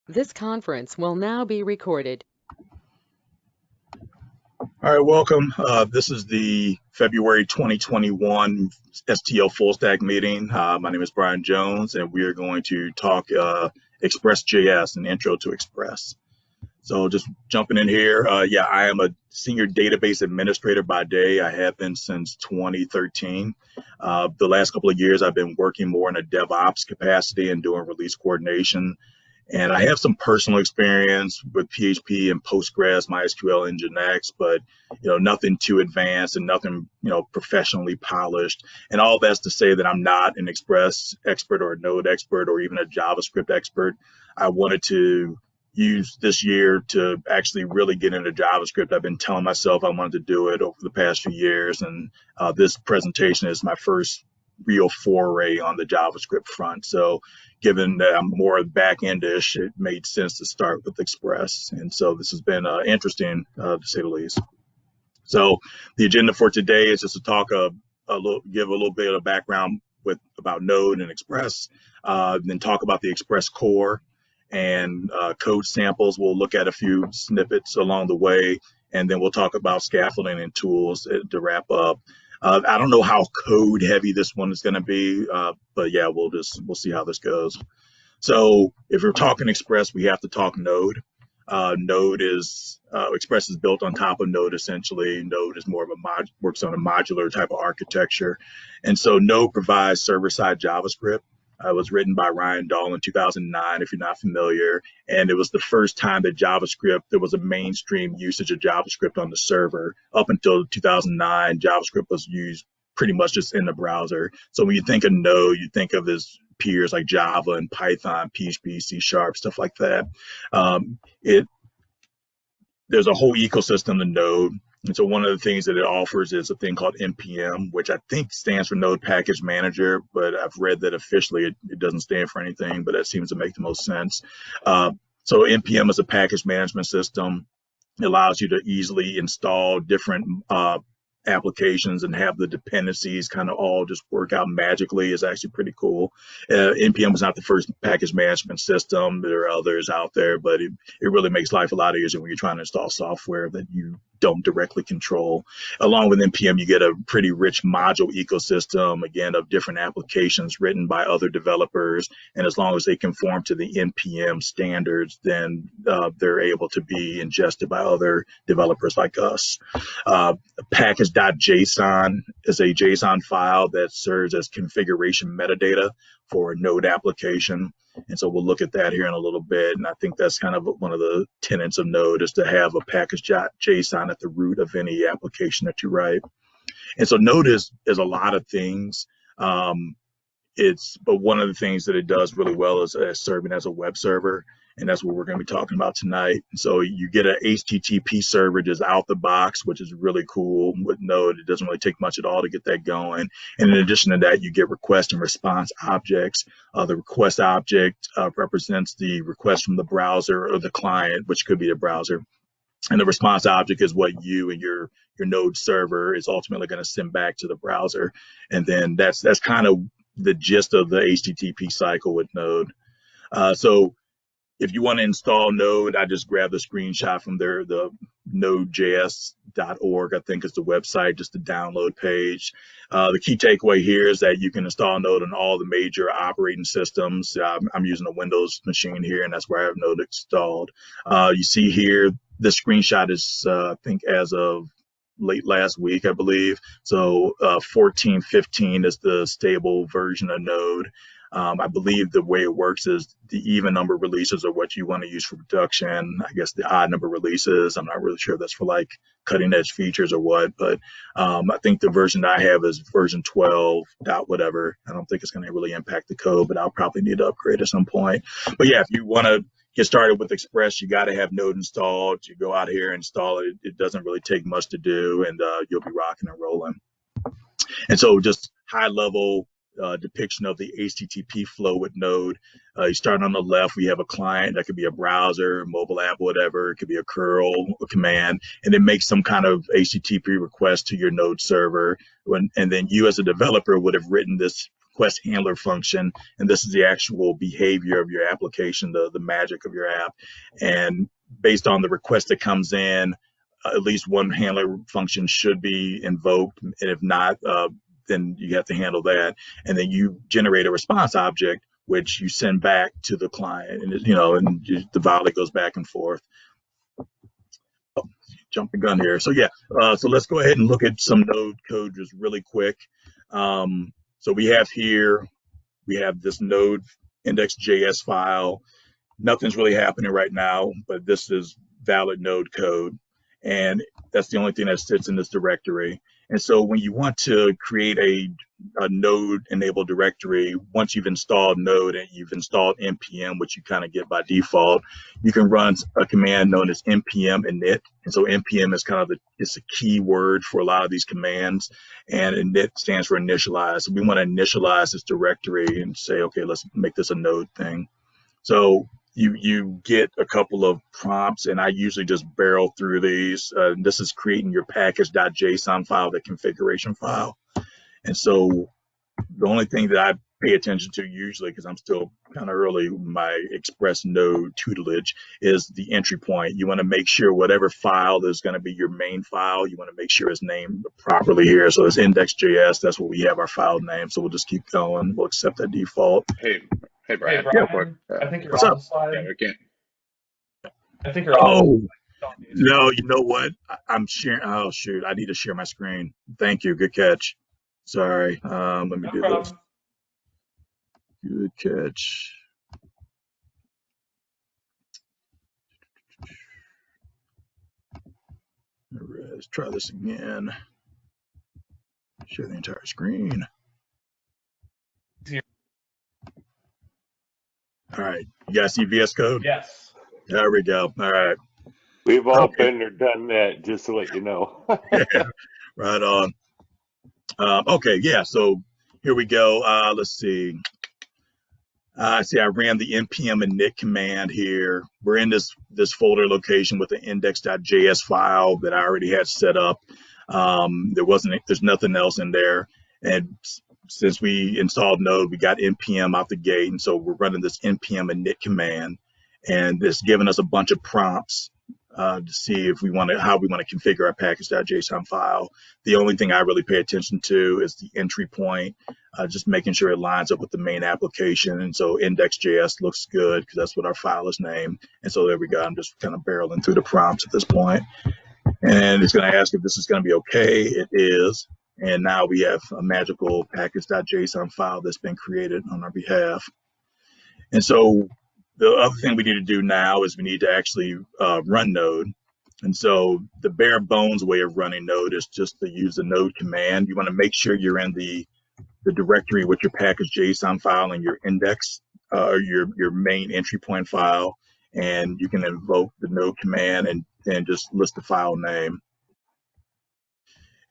This conference will now be recorded. All right, welcome. This is the February 2021 STL Full Stack meeting. My name is Brian Jones, and we are going to talk Express.js, an intro to Express. So just jumping in here, I am a senior database administrator by day. I have been since 2013. The last couple of years, I've been working more in a DevOps capacity and doing release coordination. And I have some personal experience with PHP and Postgres, MySQL, and Nginx, but nothing too advanced and nothing professionally polished. And all that's to say that I'm not an Express expert or a Node expert or even a JavaScript expert. I wanted to use this year to actually really get into JavaScript. I've been telling myself I wanted to do it over the past few years, and this presentation is my first real foray on the JavaScript front. So given that I'm more back-endish, it made sense to start with Express. And so this has been interesting, to say the least. So the agenda for today is just to talk give a little bit of background about Node and Express, then talk about the Express core and code samples. We'll look at a few snippets along the way, and then we'll talk about scaffolding and tools to wrap up. I don't know how code heavy this one is going to be, but yeah, we'll see how this goes. So if we're talking Express, we have to talk Node. Express is built on top of Node essentially. Node is more of works on a modular type of architecture, and so Node provides server-side JavaScript. It was written by Ryan Dahl in 2009, if you're not familiar, and it was the first time that there was a mainstream usage of JavaScript on the server. Up until 2009, JavaScript was used pretty much just in the browser. So when you think of Node, you think of his peers like Java and Python, PHP, C#, stuff like that. There's a whole ecosystem to Node. And so one of the things that it offers is a thing called NPM, which I think stands for Node Package Manager, but I've read that officially it doesn't stand for anything, but that seems to make the most sense. So NPM is a package management system. It allows you to easily install different applications and have the dependencies kind of all just work out magically is actually pretty cool. NPM was not the first package management system. There are others out there, but it really makes life a lot easier when you're trying to install software that you don't directly control. Along with NPM, you get a pretty rich module ecosystem, again, of different applications written by other developers. And as long as they conform to the NPM standards, then they're able to be ingested by other developers like us. Package.json is a JSON file that serves as configuration metadata for a Node application. And so we'll look at that here in a little bit. And I think that's kind of one of the tenets of Node is to have a package.json at the root of any application that you write. And so Node is a lot of things. But one of the things that it does really well is serving as a web server. And that's what we're going to be talking about tonight. So you get an HTTP server just out the box, which is really cool. With Node, it doesn't really take much at all to get that going. And in addition to that, you get request and response objects. The request object represents the request from the browser or the client, which could be the browser. And the response object is what you and your Node server is ultimately going to send back to the browser. And then that's kind of the gist of the HTTP cycle with Node. So if you want to install Node, I just grabbed a screenshot from the Node.js.org, I think is the website, just the download page. The key takeaway here is that you can install Node on all the major operating systems. I'm using a Windows machine here, and that's where I have Node installed. You see here, the screenshot is, I think, as of late last week, I believe. So 14.15 is the stable version of Node. I believe the way it works is the even number releases are what you want to use for production. I guess the odd number releases, I'm not really sure if that's for like cutting edge features or what, but I think the version I have is version 12 dot whatever. I don't think it's going to really impact the code, but I'll probably need to upgrade at some point. But yeah, if you want to get started with Express, you got to have Node installed. You go out here and install it. It doesn't really take much to do, and you'll be rocking and rolling. And so just high level depiction of the HTTP flow with Node. You start on the left, we have a client that could be a browser, mobile app, whatever. It could be a curl, a command, and it makes some kind of HTTP request to your Node server. And then you as a developer would have written this request handler function, and this is the actual behavior of your application, the magic of your app. And based on the request that comes in, at least one handler function should be invoked, and if not, then you have to handle that. And then you generate a response object, which you send back to the client, and the volley goes back and forth. Jump the gun here. So yeah, so let's go ahead and look at some Node code just really quick. So we have this Node index.js file. Nothing's really happening right now, but this is valid Node code, and that's the only thing that sits in this directory. And so when you want to create a Node enabled directory, once you've installed Node and you've installed npm, which you kind of get by default, you can run a command known as npm init. And so npm is kind of it's a key word for a lot of these commands, and init stands for initialize. So we want to initialize this directory and say, okay, let's make this a Node thing. So you get a couple of prompts, and I usually just barrel through these. This is creating your package.json file, the configuration file. And so the only thing that I pay attention to usually, because I'm still kind of early in my Express Node tutelage, is the entry point. You want to make sure whatever file is going to be your main file, you want to make sure it's named properly here. So it's index.js, that's what we have our file name. So we'll just keep going. We'll accept that default. Hey, Brian. Hey, Brian, I think you're What's on up? the slide. Yeah, okay. I think you're on. Oh, no, you know what? I'm sharing. Oh, shoot. I need to share my screen. Thank you. Good catch. Sorry. Let me No do problem. this. Good catch. All right, let's try this again. Share the entire screen. All right. You guys see VS Code? Yes. There we go. All right. We've all Okay. been there, done that, just to let you know. Right on. Okay, yeah, so here we go. Let's see. See, I ran the npm init command here. We're in this folder location with the index.js file that I already had set up. There's nothing else in there. And since we installed Node, we got npm out the gate. And so we're running this npm init command, and it's giving us a bunch of prompts to see if how we want to configure our package.json file. The only thing I really pay attention to is the entry point, just making sure it lines up with the main application. And so index.js looks good because that's what our file is named. And so there we go. I'm just kind of barreling through the prompts at this point. And it's going to ask if this is going to be okay. It is. And now we have a magical package.json file that's been created on our behalf. And so the other thing we need to do now is we need to actually run Node. And so the bare bones way of running Node is just to use the Node command. You want to make sure you're in the directory with your package.json file and your index, your main entry point file, and you can invoke the Node command and just list the file name.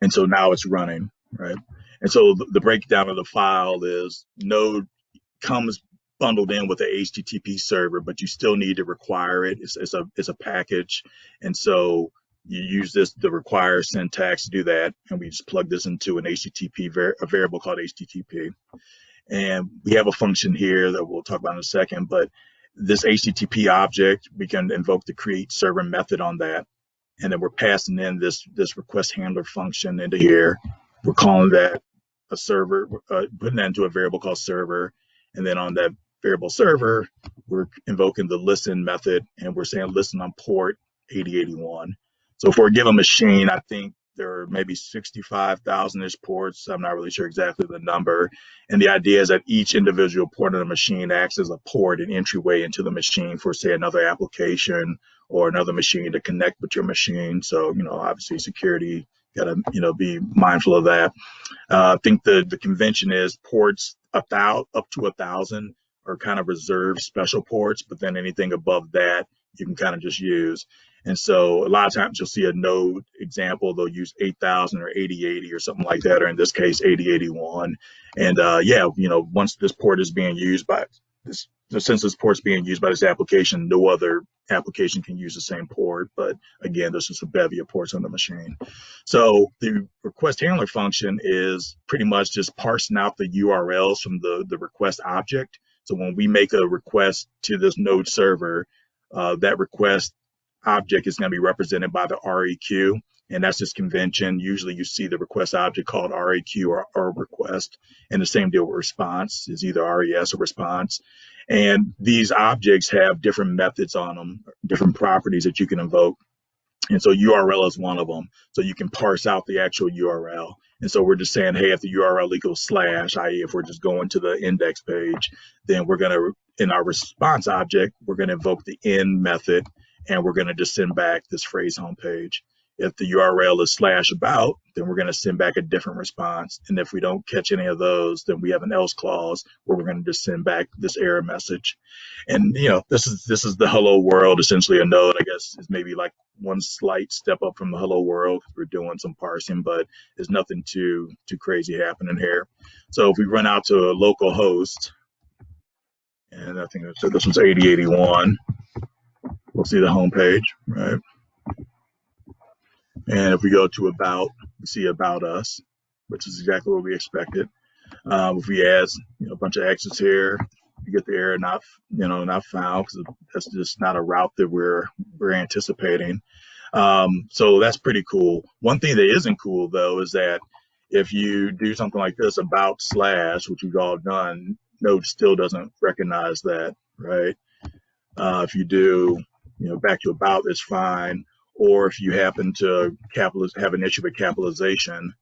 And so now it's running, right? And so the breakdown of the file is Node comes bundled in with the HTTP server, but you still need to require it. It's a package, and so you use the require syntax to do that, and we just plug this into an HTTP a variable called HTTP, and we have a function here that we'll talk about in a second. But this HTTP object, we can invoke the create server method on that, and then we're passing in this request handler function into here. We're calling that a server, putting that into a variable called server, and then on that variable server, we're invoking the listen method, and we're saying listen on port 8081. So for a given machine, I think there are maybe 65,000-ish ports. I'm not really sure exactly the number. And the idea is that each individual port on the machine acts as a port, an entryway into the machine for, say, another application or another machine to connect with your machine. So, obviously security, got to, be mindful of that. I think the convention is ports up to 1,000 are kind of reserved special ports, but then anything above that you can kind of just use. And so a lot of times you'll see a Node example, they'll use 8,000 or 8080 or something like that, or in this case 8081. And once this port is being used by this since this port's being used by this application, no other application can use the same port. But again, there's just a bevy of ports on the machine. So the request handler function is pretty much just parsing out the URLs from the request object. So when we make a request to this node server, that request object is going to be represented by the REQ. And that's just convention. Usually you see the request object called REQ or request. And the same deal with response is either RES or response. And these objects have different methods on them, different properties that you can invoke. And so URL is one of them. So you can parse out the actual URL. And so we're just saying, hey, if the URL equals slash, i.e. if we're just going to the index page, then we're going to, in our response object, we're going to invoke the end method, and we're going to just send back this phrase homepage. If the URL is slash about, then we're going to send back a different response. And if we don't catch any of those, then we have an else clause where we're going to just send back this error message. And this is the hello world. Essentially, a node, I guess, is maybe like one slight step up from the hello world. We're doing some parsing, but there's nothing too crazy happening here. So if we run out to a local host, and I think this was 8081, we'll see the home page, right? And if we go to about, we see about us, which is exactly what we expected. If we add a bunch of X's here, you get the error not found, because that's just not a route that we're anticipating. So that's pretty cool. One thing that isn't cool though is that if you do something like this about slash, which we've all done, Node still doesn't recognize that, right? If you do, back to about, it's fine. Or if you happen to have an issue with capitalization,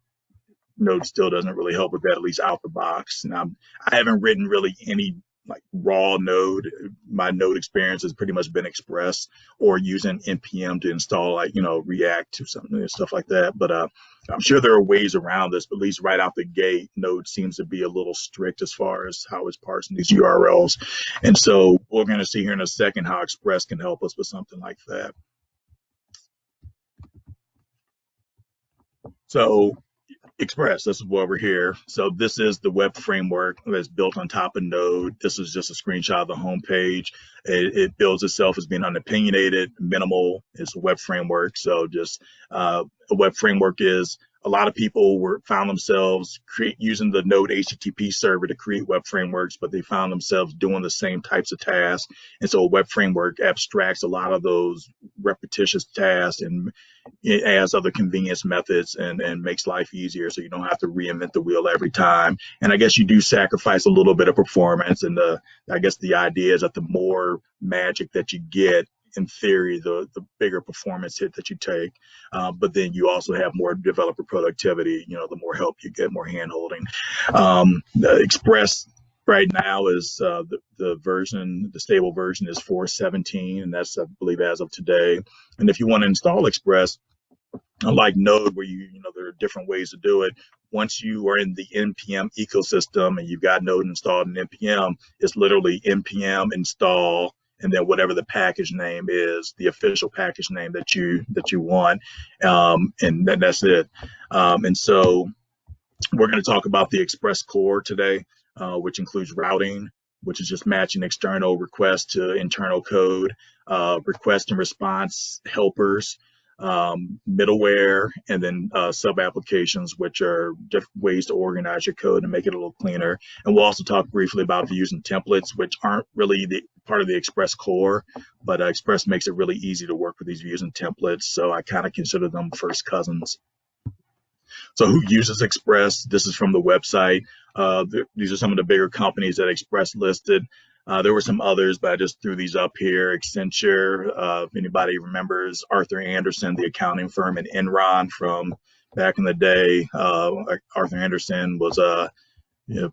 Node still doesn't really help with that, at least out the box. Now, I haven't written really any like raw Node. My Node experience has pretty much been Express or using npm to install React or something and stuff like that. But I'm sure there are ways around this, but at least right out the gate, Node seems to be a little strict as far as how it's parsing these URLs. And so we're going to see here in a second how Express can help us with something like that. So Express, this is why we're here. So this is the web framework that's built on top of Node. This is just a screenshot of the home page. It builds itself as being unopinionated, minimal. It's a web framework. So just a web framework is, a lot of people found themselves using the Node HTTP server to create web frameworks, but they found themselves doing the same types of tasks. And so a web framework abstracts a lot of those repetitious tasks and it adds other convenience methods and makes life easier, so you don't have to reinvent the wheel every time. And I guess you do sacrifice a little bit of performance. And I guess the idea is that the more magic that you get, in theory, the bigger performance hit that you take. But then you also have more developer productivity. The more help you get, more hand-holding. The Express right now is the stable version is 4.17, and that's, I believe, as of today. And if you want to install Express, unlike Node, where there are different ways to do it, once you are in the npm ecosystem and you've got Node installed in npm, it's literally npm install and then whatever the package name is, the official package name that you want, and that's it. And so we're going to talk about the Express core today, which includes routing, which is just matching external requests to internal code, request and response helpers, middleware, and then sub applications, which are different ways to organize your code and make it a little cleaner. And we'll also talk briefly about views and templates, which aren't really part of the Express core, but Express makes it really easy to work with these views and templates. So I kind of consider them first cousins. So who uses Express? This is from the website. These are some of the bigger companies that Express listed. There were some others, but I just threw these up here. Accenture, if anybody remembers Arthur Andersen, the accounting firm, and Enron from back in the day. Arthur Andersen was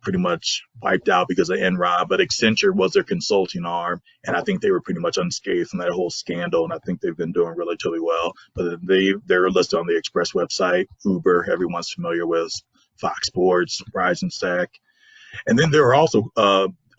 pretty much wiped out because of Enron, but Accenture was their consulting arm, and I think they were pretty much unscathed from that whole scandal, and I think they've been doing relatively well. But they're listed on the Express website. Uber, everyone's familiar with. Fox Sports, Rise and Stack. And then there are also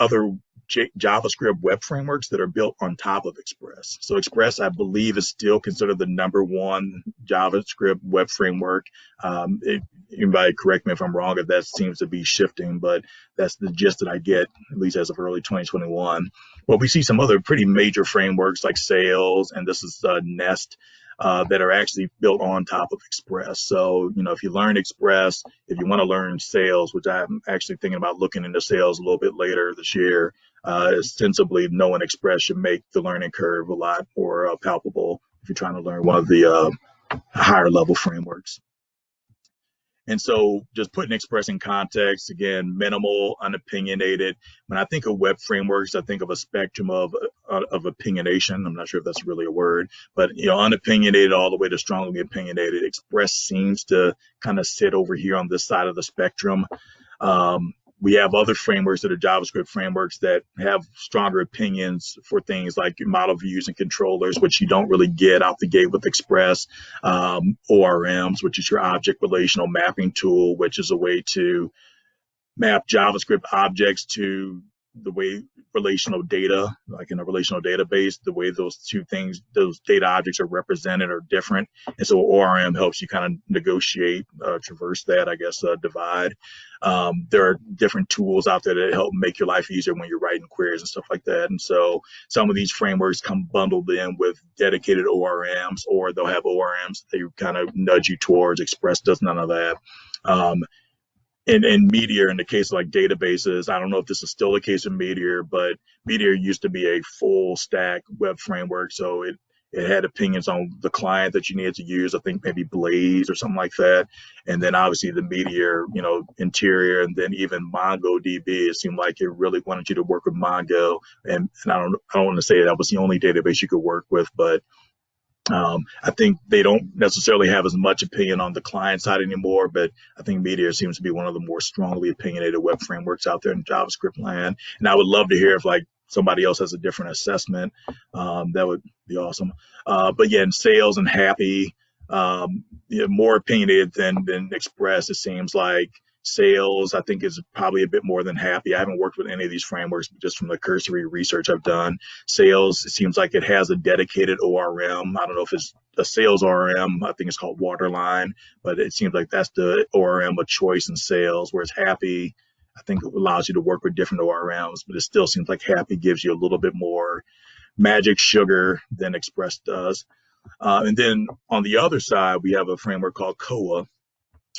other JavaScript web frameworks that are built on top of Express. So Express, I believe, is still considered the #1 JavaScript web framework. Anybody correct me if I'm wrong, if that seems to be shifting, but that's the gist that I get, at least as of early 2021. But we see some other pretty major frameworks like Sails, and this is Nest, that are actually built on top of Express. So, if you learn Express, if you want to learn Sails, which I'm actually thinking about looking into Sails a little bit later this year, ostensibly knowing Express should make the learning curve a lot more palpable if you're trying to learn one of the higher level frameworks. And so just putting Express in context, again, minimal, unopinionated. When I think of web frameworks, I think of a spectrum of opinionation. I'm not sure if that's really a word, but unopinionated all the way to strongly opinionated. Express seems to kind of sit over here on this side of the spectrum. We have other frameworks that are JavaScript frameworks that have stronger opinions for things like model views and controllers, which you don't really get out the gate with Express. ORMs, which is your object relational mapping tool, which is a way to map JavaScript objects to the way relational data, like in a relational database, the way those data objects are represented are different. And so ORM helps you kind of negotiate, traverse that, divide. There are different tools out there that help make your life easier when you're writing queries and stuff like that. And so some of these frameworks come bundled in with dedicated ORMs, or they'll have ORMs that they kind of nudge you towards. Express does none of that. In Meteor, in the case of like databases, I don't know if this is still the case in Meteor, but Meteor used to be a full stack web framework. So it had opinions on the client that you needed to use. I think maybe Blaze or something like that. And then obviously the Meteor, interior, and then even MongoDB, it seemed like it really wanted you to work with Mongo. And I don't want to say that was the only database you could work with, but I think they don't necessarily have as much opinion on the client side anymore, but I think Meteor seems to be one of the more strongly opinionated web frameworks out there in JavaScript land. And I would love to hear if somebody else has a different assessment. That would be awesome. But yeah, in Sails and Happy, more opinionated than Express, it seems like. Sails, I think, is probably a bit more than Happy. I haven't worked with any of these frameworks, but just from the cursory research I've done, Sails, it seems like it has a dedicated ORM. I don't know if it's a Sails ORM. I think it's called Waterline, but it seems like that's the ORM of choice in Sails, whereas Happy, I think, allows you to work with different ORMs, but it still seems like Happy gives you a little bit more magic sugar than Express does. And then on the other side, we have a framework called Koa,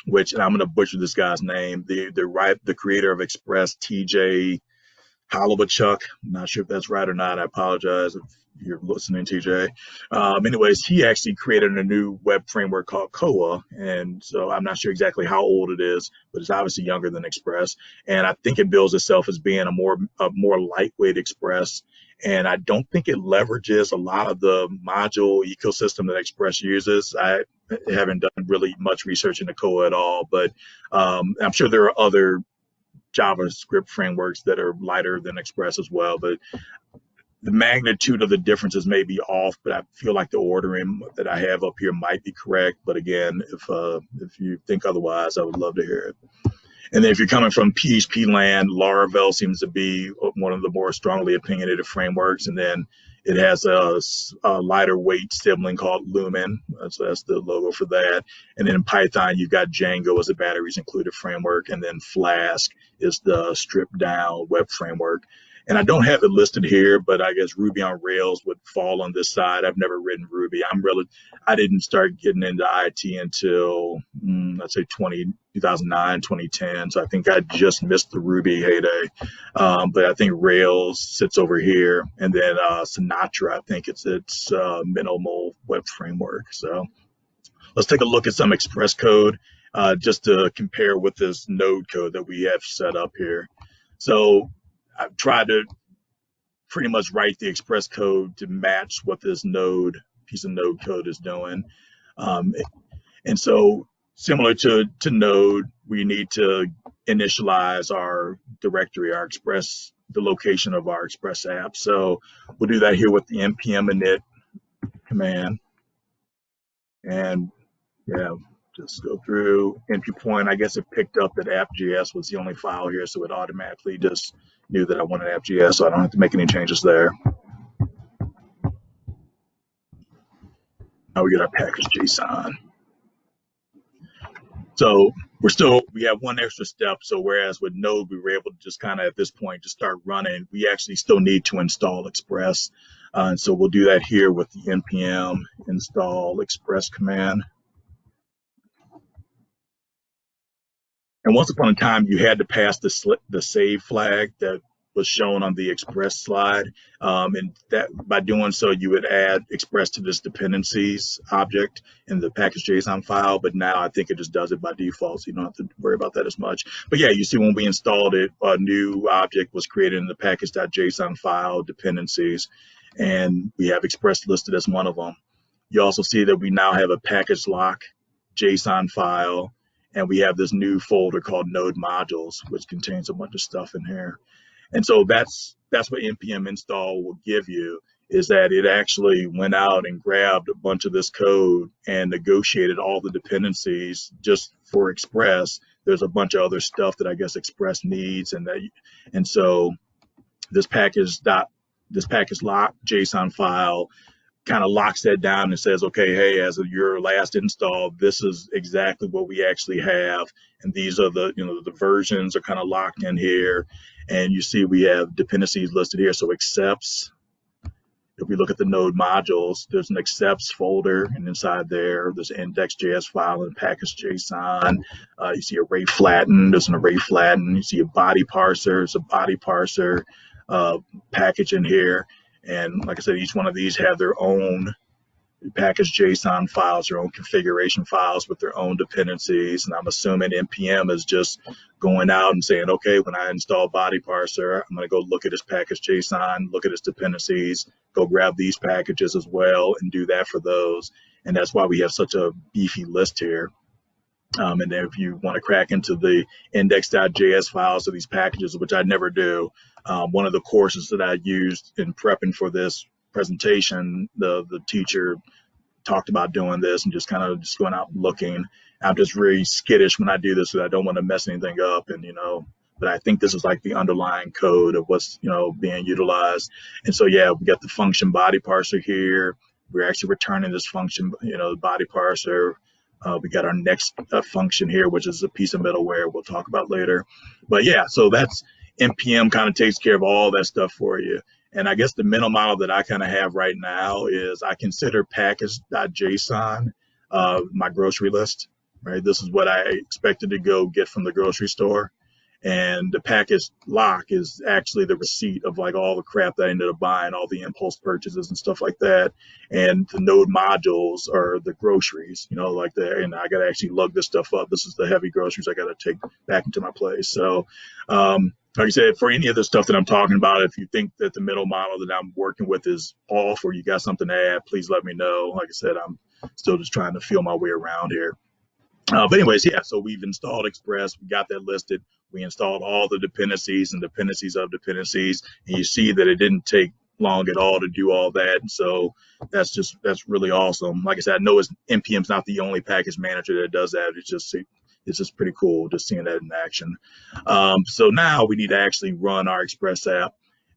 which, and I'm going to butcher this guy's name, the creator of Express, TJ Holowachuk. I'm not sure if that's right or not. I apologize if you're listening, TJ. Anyways, he actually created a new web framework called Koa. And so I'm not sure exactly how old it is, but it's obviously younger than Express. And I think it bills itself as being a more lightweight Express. And I don't think it leverages a lot of the module ecosystem that Express uses. I haven't done really much research into Koa at all, but I'm sure there are other JavaScript frameworks that are lighter than Express as well. But the magnitude of the differences may be off, but I feel like the ordering that I have up here might be correct. But again, if you think otherwise, I would love to hear it. And then if you're coming from PHP land, Laravel seems to be one of the more strongly opinionated frameworks. And then it has a lighter weight sibling called Lumen. So that's the logo for that. And then in Python, you've got Django as a batteries included framework. And then Flask is the stripped down web framework. And I don't have it listed here, but I guess Ruby on Rails would fall on this side. I've never written Ruby. I didn't start getting into IT until, let's say 2009, 2010. So I think I just missed the Ruby heyday. But I think Rails sits over here. And then Sinatra, I think it's minimal web framework. So let's take a look at some Express code just to compare with this Node code that we have set up here. So I've tried to pretty much write the Express code to match what this piece of Node code is doing. And so similar to Node, we need to initialize our directory, the location of our Express app. So we'll do that here with the npm init command. And yeah, just go through entry point. I guess it picked up that app.js was the only file here, so it automatically just knew that I wanted app.js, so I don't have to make any changes there. Now we get our package JSON. So we have one extra step. So whereas with Node, we were able to just kind of at this point just start running, we actually still need to install Express. And so we'll do that here with the npm install Express command. And once upon a time, you had to pass the save flag that was shown on the Express slide. And that by doing so, you would add Express to this dependencies object in the package.json file. But now I think it just does it by default, so you don't have to worry about that as much. But yeah, you see when we installed it, a new object was created in the package.json file dependencies, and we have Express listed as one of them. You also see that we now have a package lock JSON file, and we have this new folder called Node modules, which contains a bunch of stuff in here. And so that's what npm install will give you, is that it actually went out and grabbed a bunch of this code and negotiated all the dependencies just for Express. There's a bunch of other stuff that I guess Express needs, and so this package lock JSON file kind of locks that down and says, okay, hey, as of your last install, this is exactly what we actually have, and these are the the versions are kind of locked in here, and you see we have dependencies listed here. So accepts, if we look at the Node modules, there's an accepts folder, and inside there's an index.js file and package.json. You see array flatten, there's an array flatten. You see a body parser, it's a body parser package in here. And like I said, each one of these have their own package JSON files, their own configuration files with their own dependencies. And I'm assuming npm is just going out and saying, okay, when I install body parser, I'm going to go look at this package JSON, look at its dependencies, go grab these packages as well, and do that for those. And that's why we have such a beefy list here. And then if you want to crack into the index.js files of these packages, which I never do, one of the courses that I used in prepping for this presentation, the teacher talked about doing this and just kind of just going out looking. I'm just really skittish when I do this, so I don't want to mess anything up, and but I think this is like the underlying code of what's being utilized. And so yeah, we got the function body parser here. We're actually returning this function, the body parser. We got our next function here, which is a piece of middleware we'll talk about later. But yeah, so that's npm kind of takes care of all that stuff for you. And I guess the mental model that I kind of have right now is I consider package.json my grocery list, right? This is what I expected to go get from the grocery store. And the package lock is actually the receipt of like all the crap that I ended up buying, all the impulse purchases and stuff like that. And the Node modules are the groceries, like that. And I got to actually lug this stuff up. This is the heavy groceries I got to take back into my place. So, like I said, for any of the stuff that I'm talking about, if you think that the middle model that I'm working with is off or you got something to add, please let me know. Like I said, I'm still just trying to feel my way around here. But anyways, yeah, so we've installed Express. We got that listed. We installed all the dependencies and dependencies of dependencies. And you see that it didn't take long at all to do all that. And so that's really awesome. Like I said, I know npm's not the only package manager that does that. It's just pretty cool just seeing that in action. So now we need to actually run our Express app.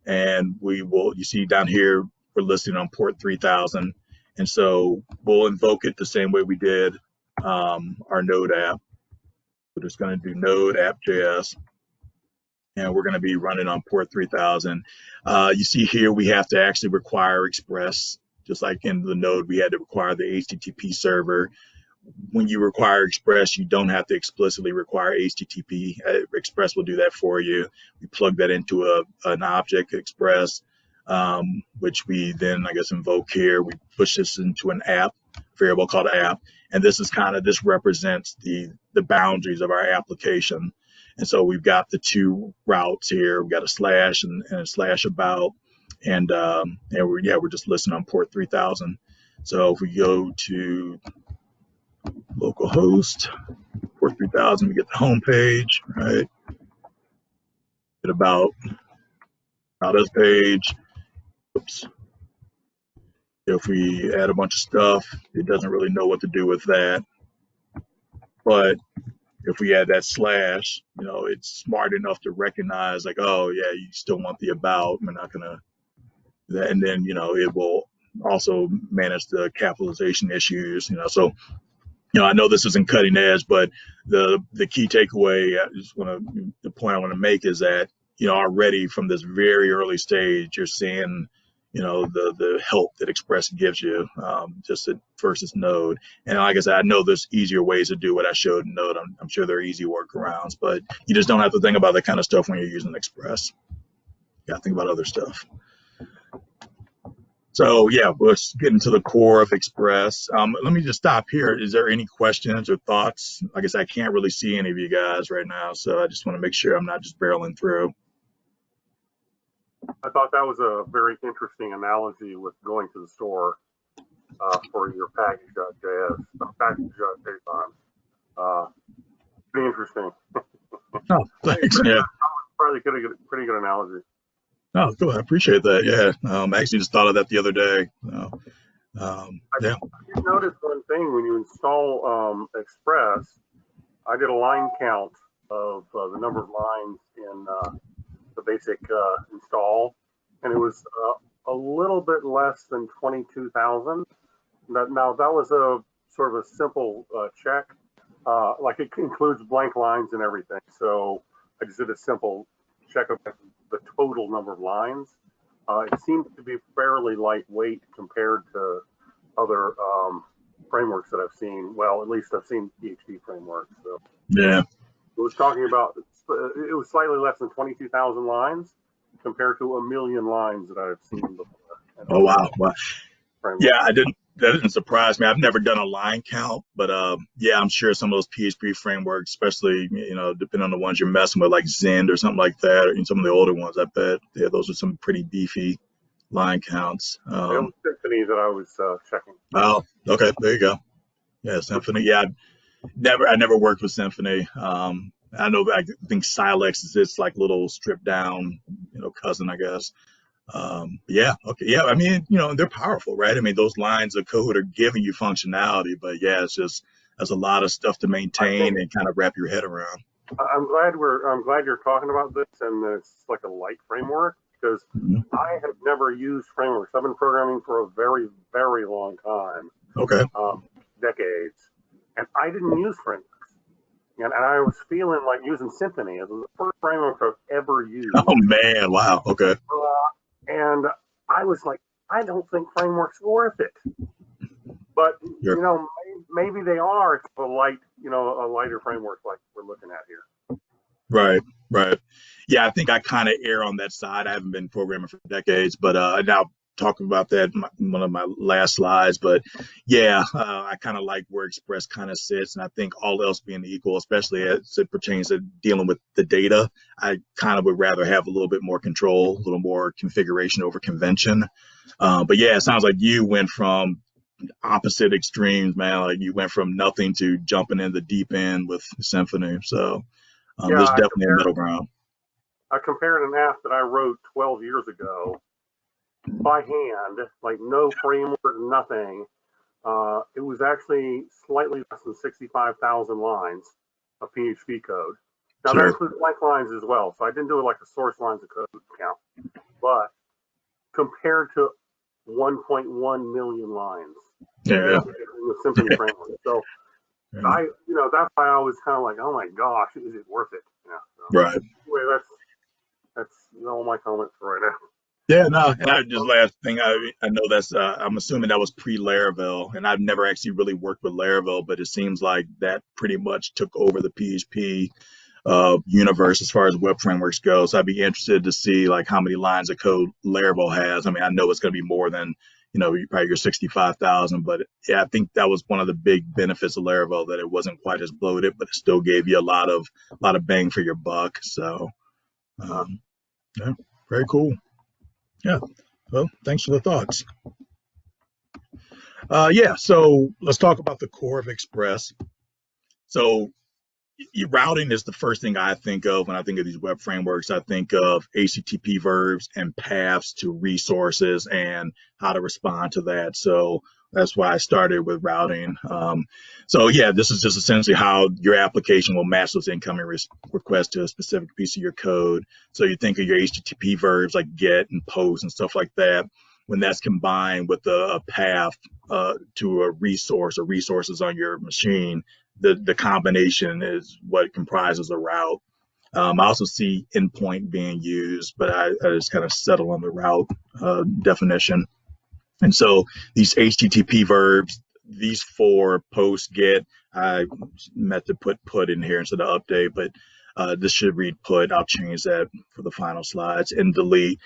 And you see down here, we're listed on port 3000. And so we'll invoke it the same way we did our Node app. We're just going to do Node app.js, and we're going to be running on port 3000. You see here we have to actually require Express, just like in the Node we had to require the HTTP server. When you require Express, you don't have to explicitly require HTTP. Express will do that for you. We plug that into an object Express, which we then, I guess, invoke here. We push this into an app variable called app, and this represents the boundaries of our application. And so we've got the two routes here. We've got a slash and a slash about, and we're just listing on port 3000. So if we go to localhost port 3000, we get the home page, right? Get about us page. Oops. If we add a bunch of stuff, it doesn't really know what to do with that. but if we add that slash, it's smart enough to recognize like, oh yeah, you still want the about. We're not gonna that, and then it will also manage the capitalization issues. So I know this isn't cutting edge, but the key takeaway, the point I want to make is that already from this very early stage, you're seeing the help that Express gives you, versus Node. And like I said, I know there's easier ways to do what I showed in Node. I'm sure there are easy workarounds, but you just don't have to think about that kind of stuff when you're using Express. You got to think about other stuff. So yeah, let's get into the core of Express. Let me just stop here. Is there any questions or thoughts? Like I said, I can't really see any of you guys right now, so I just want to make sure I'm not just barreling through. I thought that was a very interesting analogy with going to the store for your package.js, package.json. Pretty interesting. Oh, thanks. Yeah. Probably pretty good analogy. Oh, cool. I appreciate that. Yeah. I actually just thought of that the other day. Yeah. I did notice one thing when you install Express. I did a line count of the number of lines in the basic install, and it was a little bit less than 22,000. Now that was a sort of a simple check, like it includes blank lines and everything. So I just did a simple check of the total number of lines. It seems to be fairly lightweight compared to other frameworks that I've seen. Well, at least I've seen PHP frameworks. So yeah, it was talking about, it was slightly less than 22,000 lines compared to 1 million lines that I've seen before. Oh wow. Yeah, that didn't surprise me. I've never done a line count, but yeah, I'm sure some of those PHP frameworks, especially depending on the ones you're messing with, like Zend or something like that, or some of the older ones, I bet those are some pretty beefy line counts. It was Symfony that I was checking. Oh, okay, there you go. Yeah, Symfony. Yeah, I never worked with Symfony. I think Silex is its like little stripped down, cousin, I guess. Yeah, okay, yeah. I mean, they're powerful, right? I mean, those lines of code are giving you functionality, but yeah, there's a lot of stuff to maintain and kind of wrap your head around. I'm glad you're talking about this, and it's like a light framework, because I have never used frameworks. I've been programming for a very, very long time. Okay. Decades, and I didn't use frameworks. And I was feeling like using Symfony. It was the first framework I've ever used. Oh man, wow. Okay. And I was like, I don't think frameworks are worth it. But maybe they are. It's a lighter framework like we're looking at here. Right. Yeah, I think I kind of err on that side. I haven't been programming for decades, but now talking about that in one of my last slides. But yeah, I kind of like where Express kind of sits, and I think all else being equal, especially as it pertains to dealing with the data, I kind of would rather have a little bit more control, a little more configuration over convention. But yeah, it sounds like you went from opposite extremes, man. Like you went from nothing to jumping in the deep end with Symfony. So there's definitely a middle ground. I compared an app that I wrote 12 years ago by hand, like no framework, nothing. It was actually slightly less than 65,000 lines of PHP code. Now that includes blank lines as well, so I didn't do it like a source lines of code count. But compared to 1.1 million lines in the Symfony framework, so that's why I was kind of like, oh my gosh, is it worth it? So, right. Anyway, that's all my comments for right now. Yeah, no, and just last thing, I know that's I'm assuming that was pre-Laravel, and I've never actually really worked with Laravel, but it seems like that pretty much took over the PHP universe as far as web frameworks go. So I'd be interested to see like how many lines of code Laravel has. I mean, I know it's going to be more than probably your 65,000, but yeah, I think that was one of the big benefits of Laravel, that it wasn't quite as bloated, but it still gave you a lot of bang for your buck. So yeah, very cool. Yeah, well, thanks for the thoughts. Yeah, so let's talk about the core of Express. So routing is the first thing I think of when I think of these web frameworks. I think of HTTP verbs and paths to resources and how to respond to that. So that's why I started with routing. So yeah, this is just essentially how your application will match those incoming requests to a specific piece of your code. So you think of your HTTP verbs like get and post and stuff like that. When that's combined with a path to a resource or resources on your machine, the combination is what comprises a route. I also see endpoint being used, but I just kind of settle on the route definition. And so these HTTP verbs, these four post get, I meant to put in here instead of update, but this should read put. I'll change that for the final slides, and delete.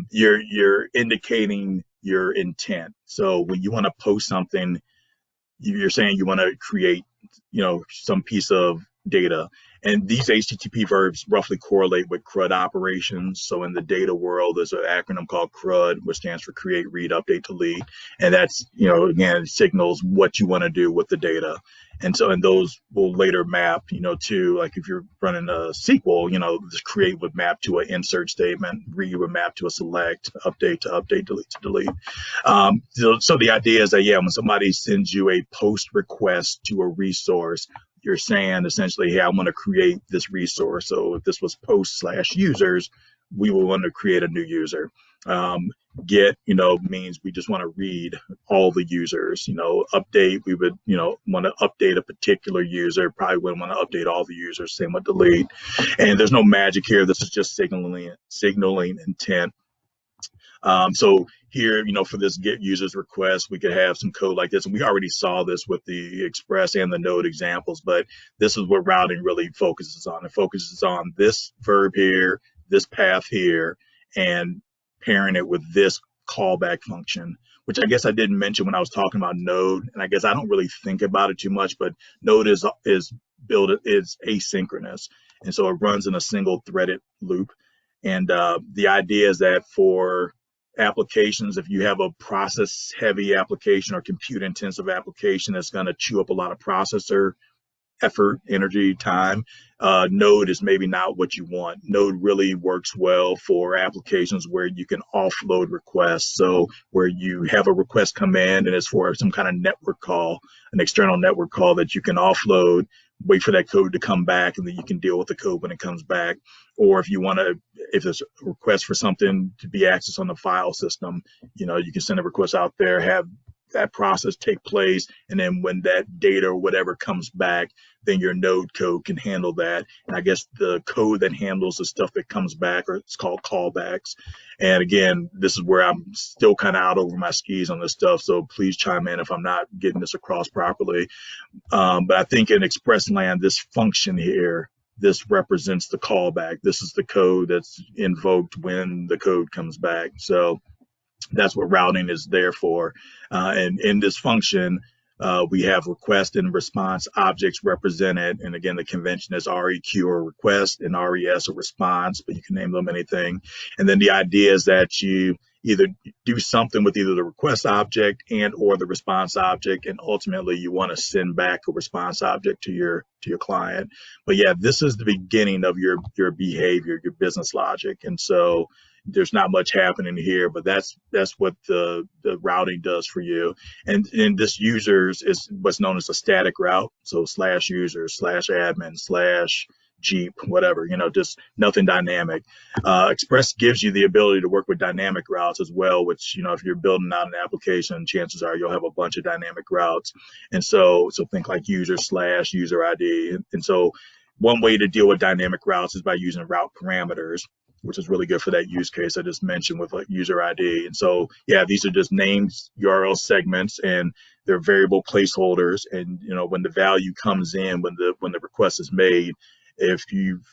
You're indicating your intent. So when you want to post something, you're saying you want to create, some piece of data. And these HTTP verbs roughly correlate with CRUD operations. So in the data world, there's an acronym called CRUD, which stands for create, read, update, delete. And that's, again, signals what you want to do with the data. And so, and those will later map, to, like if you're running a SQL, this create would map to an insert statement, read would map to a select, update to update, delete to delete. So the idea is that, yeah, when somebody sends you a post request to a resource, you're saying essentially, hey, I want to create this resource. So if this was post/users, we will want to create a new user. Get, means we just want to read all the users. Update, we would, want to update a particular user, probably wouldn't want to update all the users, same with delete. And there's no magic here. This is just signaling intent. So here, for this get users request, we could have some code like this. And we already saw this with the Express and the Node examples, but this is what routing really focuses on. It focuses on this verb here, this path here, and pairing it with this callback function, which I guess I didn't mention when I was talking about Node. And I guess I don't really think about it too much, but Node is asynchronous. And so it runs in a single threaded loop. And the idea is that for applications, if you have a process heavy application or compute intensive application that's going to chew up a lot of processor effort, energy, time, Node is maybe not what you want. Node really works well for applications where you can offload requests. So where you have a request come in and it's for some kind of network call, an external network call that you can offload, wait for that code to come back, and then you can deal with the code when it comes back. Or if you want to, if there's a request for something to be accessed on the file system, you can send a request out there, have that process take place, and then when that data or whatever comes back, then your Node code can handle that. And I guess the code that handles the stuff that comes back, or it's called callbacks. And again, this is where I'm still kind of out over my skis on this stuff, so please chime in if I'm not getting this across properly. But I think in Express land, this function here, this represents the callback. This is the code that's invoked when the code comes back. So that's what routing is there for. And in this function, we have request and response objects represented. And again, the convention is REQ or request and RES or response, but you can name them anything. And then the idea is that you either do something with either the request object and or the response object, and ultimately you want to send back a response object to your client. But yeah, this is the beginning of your behavior, your business logic. And so there's not much happening here, but that's what the routing does for you. And this users is what's known as a static route. So /users, /admin, /Jeep, whatever, just nothing dynamic. Express gives you the ability to work with dynamic routes as well, which, if you're building out an application, chances are you'll have a bunch of dynamic routes. And so think like user/user ID. And so one way to deal with dynamic routes is by using route parameters, which is really good for that use case I just mentioned with like user ID. And so, yeah, these are just names, URL segments, and they're variable placeholders. And, when the value comes in, when the request is made, if you've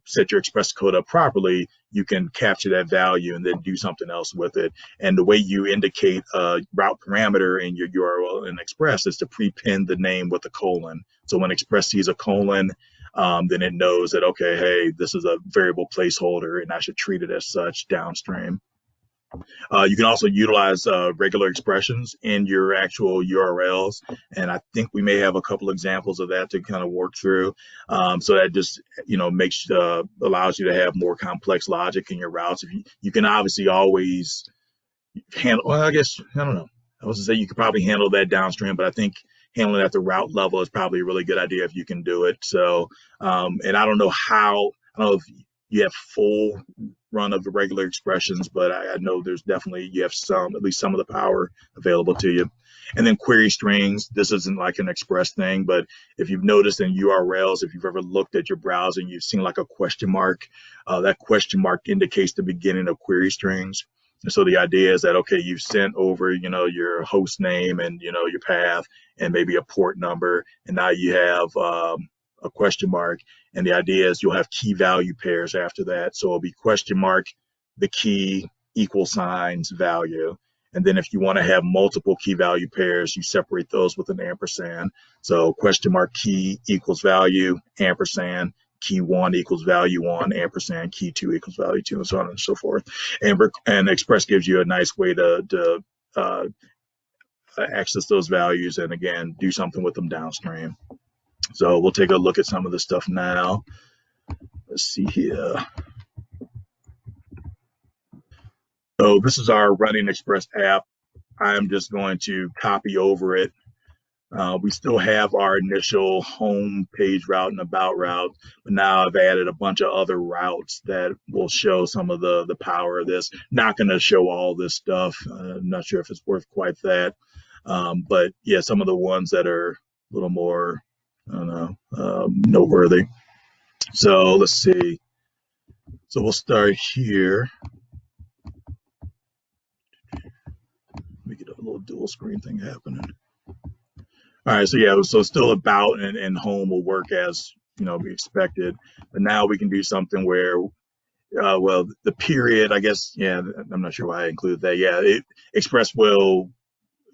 set your Express code up properly, you can capture that value and then do something else with it. And the way you indicate a route parameter in your URL in Express is to prepend the name with a colon. So when Express sees a colon, then it knows that, okay, hey, this is a variable placeholder and I should treat it as such downstream. You can also utilize regular expressions in your actual URLs, and I think we may have a couple examples of that to kind of work through. So that just makes allows you to have more complex logic in your routes. If you can obviously always handle. Well, I guess I don't know. I was to say you could probably handle that downstream, but I think handling it at the route level is probably a really good idea if you can do it. So, and I don't know how. I don't know if you have full run of the regular expressions, but I know there's definitely you have some, at least some of the power available to you. And then query strings. This isn't like an Express thing, but if you've noticed in URLs, if you've ever looked at your browser and you've seen like a question mark, that question mark indicates the beginning of query strings. And so the idea is that, okay, you've sent over, your host name and, your path and maybe a port number. And now you have a question mark. And the idea is you'll have key value pairs after that. So it'll be question mark, the key, equal signs, value. And then if you want to have multiple key value pairs, you separate those with an ampersand. So question mark key equals value, ampersand, key 1 equals value 1, ampersand, key 2 equals value 2, and so on and so forth. And Express gives you a nice way to access those values and, again, do something with them downstream. So we'll take a look at some of this stuff now. Let's see here. So this is our running Express app. I'm just going to copy over it. We still have our initial home page route and about route, but now I've added a bunch of other routes that will show some of the power of this. Not going to show all this stuff. I'm not sure if it's worth quite that. But yeah, some of the ones that are a little more, I don't know, noteworthy. So let's see. So we'll start here. Let me get a little dual screen thing happening. All right, so yeah, so still about and home will work as we expected, but now we can do something where, well, the period, I guess, yeah, I'm not sure why I included that. Yeah, Express will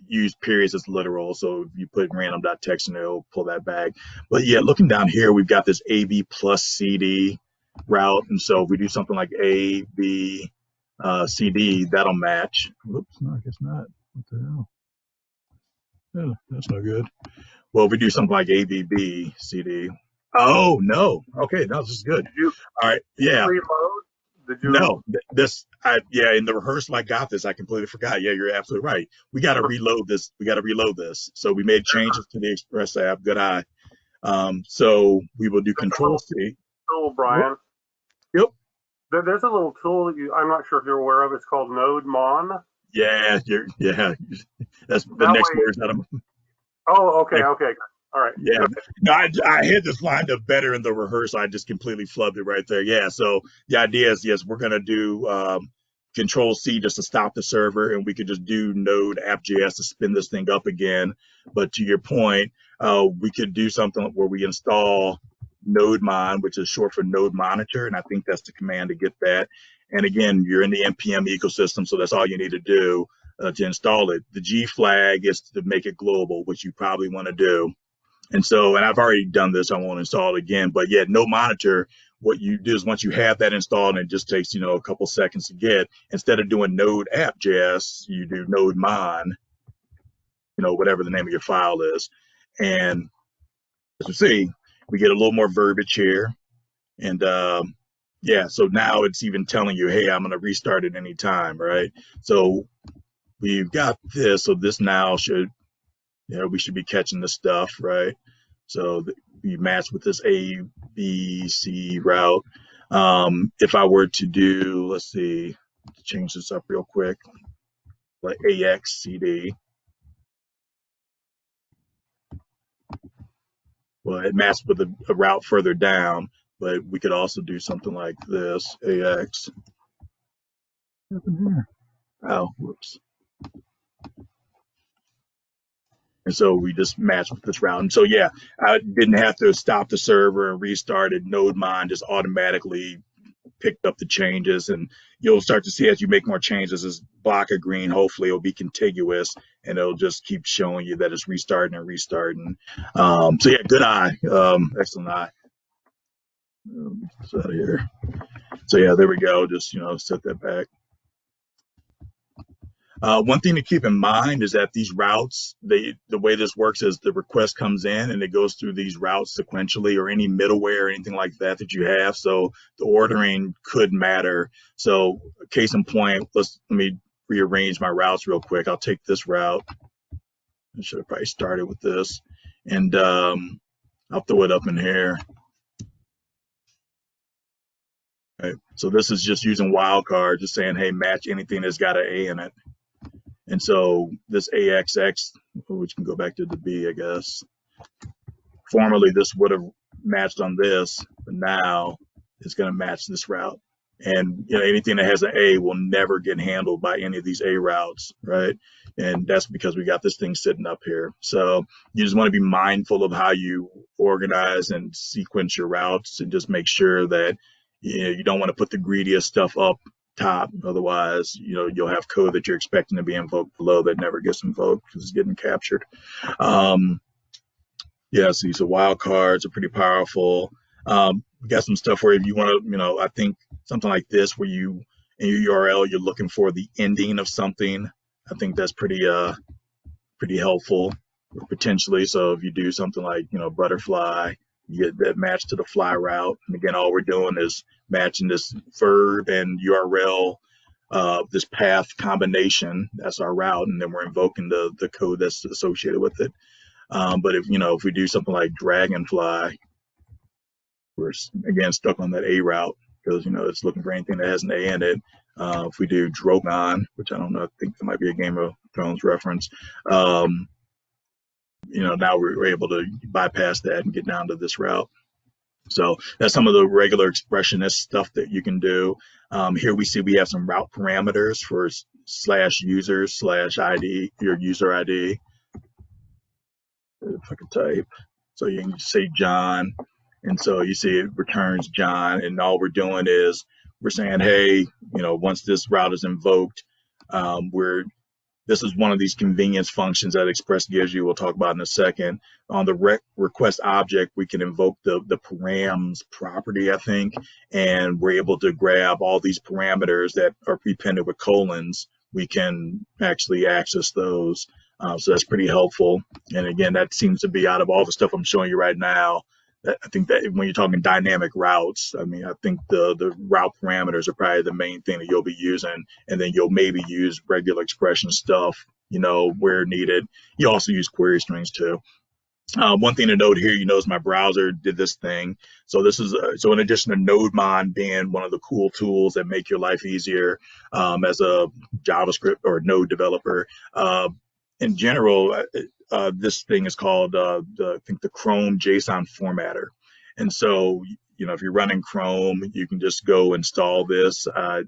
use periods as literal, so if you put random.txt and it'll pull that back. But yeah, looking down here, we've got this AB plus CD route, and so if we do something like AB CD, that'll match. Whoops, no, I guess not. What the hell? Oh, that's no good. Well, if we do something like ABB CD. Oh, no. Okay, no, this is good. Did you All right, yeah. reload? Did you? No, yeah, in the rehearsal I got this. I completely forgot. Yeah, you're absolutely right. We got to reload this. So we made changes to the Express app. Good eye. So we will do Control C. Tool, Brian. Yep. There's a little tool I'm not sure if you're aware of. It's called NodeMon. Yeah, that's the next word that I'm. Oh, okay, okay. All right. Yeah, no, I had this lined up better in the rehearsal. I just completely flubbed it right there. Yeah, so the idea is, yes, we're going to do Control C just to stop the server, and we could just do Node app.js to spin this thing up again. But to your point, we could do something where we install NodeMon, which is short for Node Monitor, and I think that's the command to get that. And again, you're in the NPM ecosystem, so that's all you need to do to install it. The G flag is to make it global, which you probably want to do. And I've already done this, I won't install it again, but yeah, Node Monitor, what you do is once you have that installed, and it just takes, a couple seconds to get, instead of doing Node app.js, you do NodeMon, whatever the name of your file is. And as you see, we get a little more verbiage here. And yeah, so now it's even telling you, hey, I'm going to restart at any time, right? So we've got this, so this now should, we should be catching this stuff, right? So we match with this A, B, C route. If I were to do, let's see, change this up real quick, like AX, CD. Well, it matched with a route further down, but we could also do something like this, AX. What happened here? Oh, whoops. And so we just matched with this route. And so, yeah, I didn't have to stop the server and restart it. NodeMon just automatically picked up the changes. And you'll start to see as you make more changes, this block of green, hopefully it'll be contiguous and it'll just keep showing you that it's restarting and restarting. So, yeah, good eye. Excellent eye. Out of here. So, yeah, there we go. Just, set that back. One thing to keep in mind is that these routes, the way this works is the request comes in and it goes through these routes sequentially, or any middleware or anything like that that you have. So the ordering could matter. So case in point, let me rearrange my routes real quick. I'll take this route. I should have probably started with this, and I'll throw it up in here. Right. So this is just using wildcard, just saying, hey, match anything that's got an A in it. And so this AXX, which can go back to the B, I guess. Formerly, this would have matched on this, but now it's going to match this route. And anything that has an A will never get handled by any of these A routes, right? And that's because we got this thing sitting up here. So you just want to be mindful of how you organize and sequence your routes, and just make sure that you don't want to put the greediest stuff up top. Otherwise, you'll have code that you're expecting to be invoked below that never gets invoked because it's getting captured. Yeah, so wildcards are pretty powerful. We got some stuff where if you want to, I think something like this, where in your URL you're looking for the ending of something. I think that's pretty helpful potentially. So if you do something like butterfly, you get that match to the fly route. And again, all we're doing is matching this verb and URL, this path combination. That's our route, and then we're invoking the code that's associated with it. But if we do something like dragonfly, we're again stuck on that A route because it's looking for anything that has an A in it. If we do Drogon, which I don't know, I think it might be a Game of Thrones reference. Now we're able to bypass that and get down to this route. So that's some of the regular expressionist stuff that you can do. Here we see we have some route parameters for /users/ID, your user ID. If I could type, so you can say John, and so you see it returns John, and all we're doing is we're saying, hey, once this route is invoked, this is one of these convenience functions that Express gives you. We'll talk about in a second. On the request object, we can invoke the params property, I think, and we're able to grab all these parameters that are prepended with colons. We can actually access those. So that's pretty helpful. And again, that seems to be out of all the stuff I'm showing you right now. I think that when you're talking dynamic routes, I think the route parameters are probably the main thing that you'll be using, and then you'll maybe use regular expression stuff, where needed. You also use query strings too. One thing to note here, is my browser did this thing. So this is so in addition to NodeMon being one of the cool tools that make your life easier as a JavaScript or Node developer, in general, this thing is called I think the Chrome JSON formatter. And so if you're running Chrome, you can just go install this. I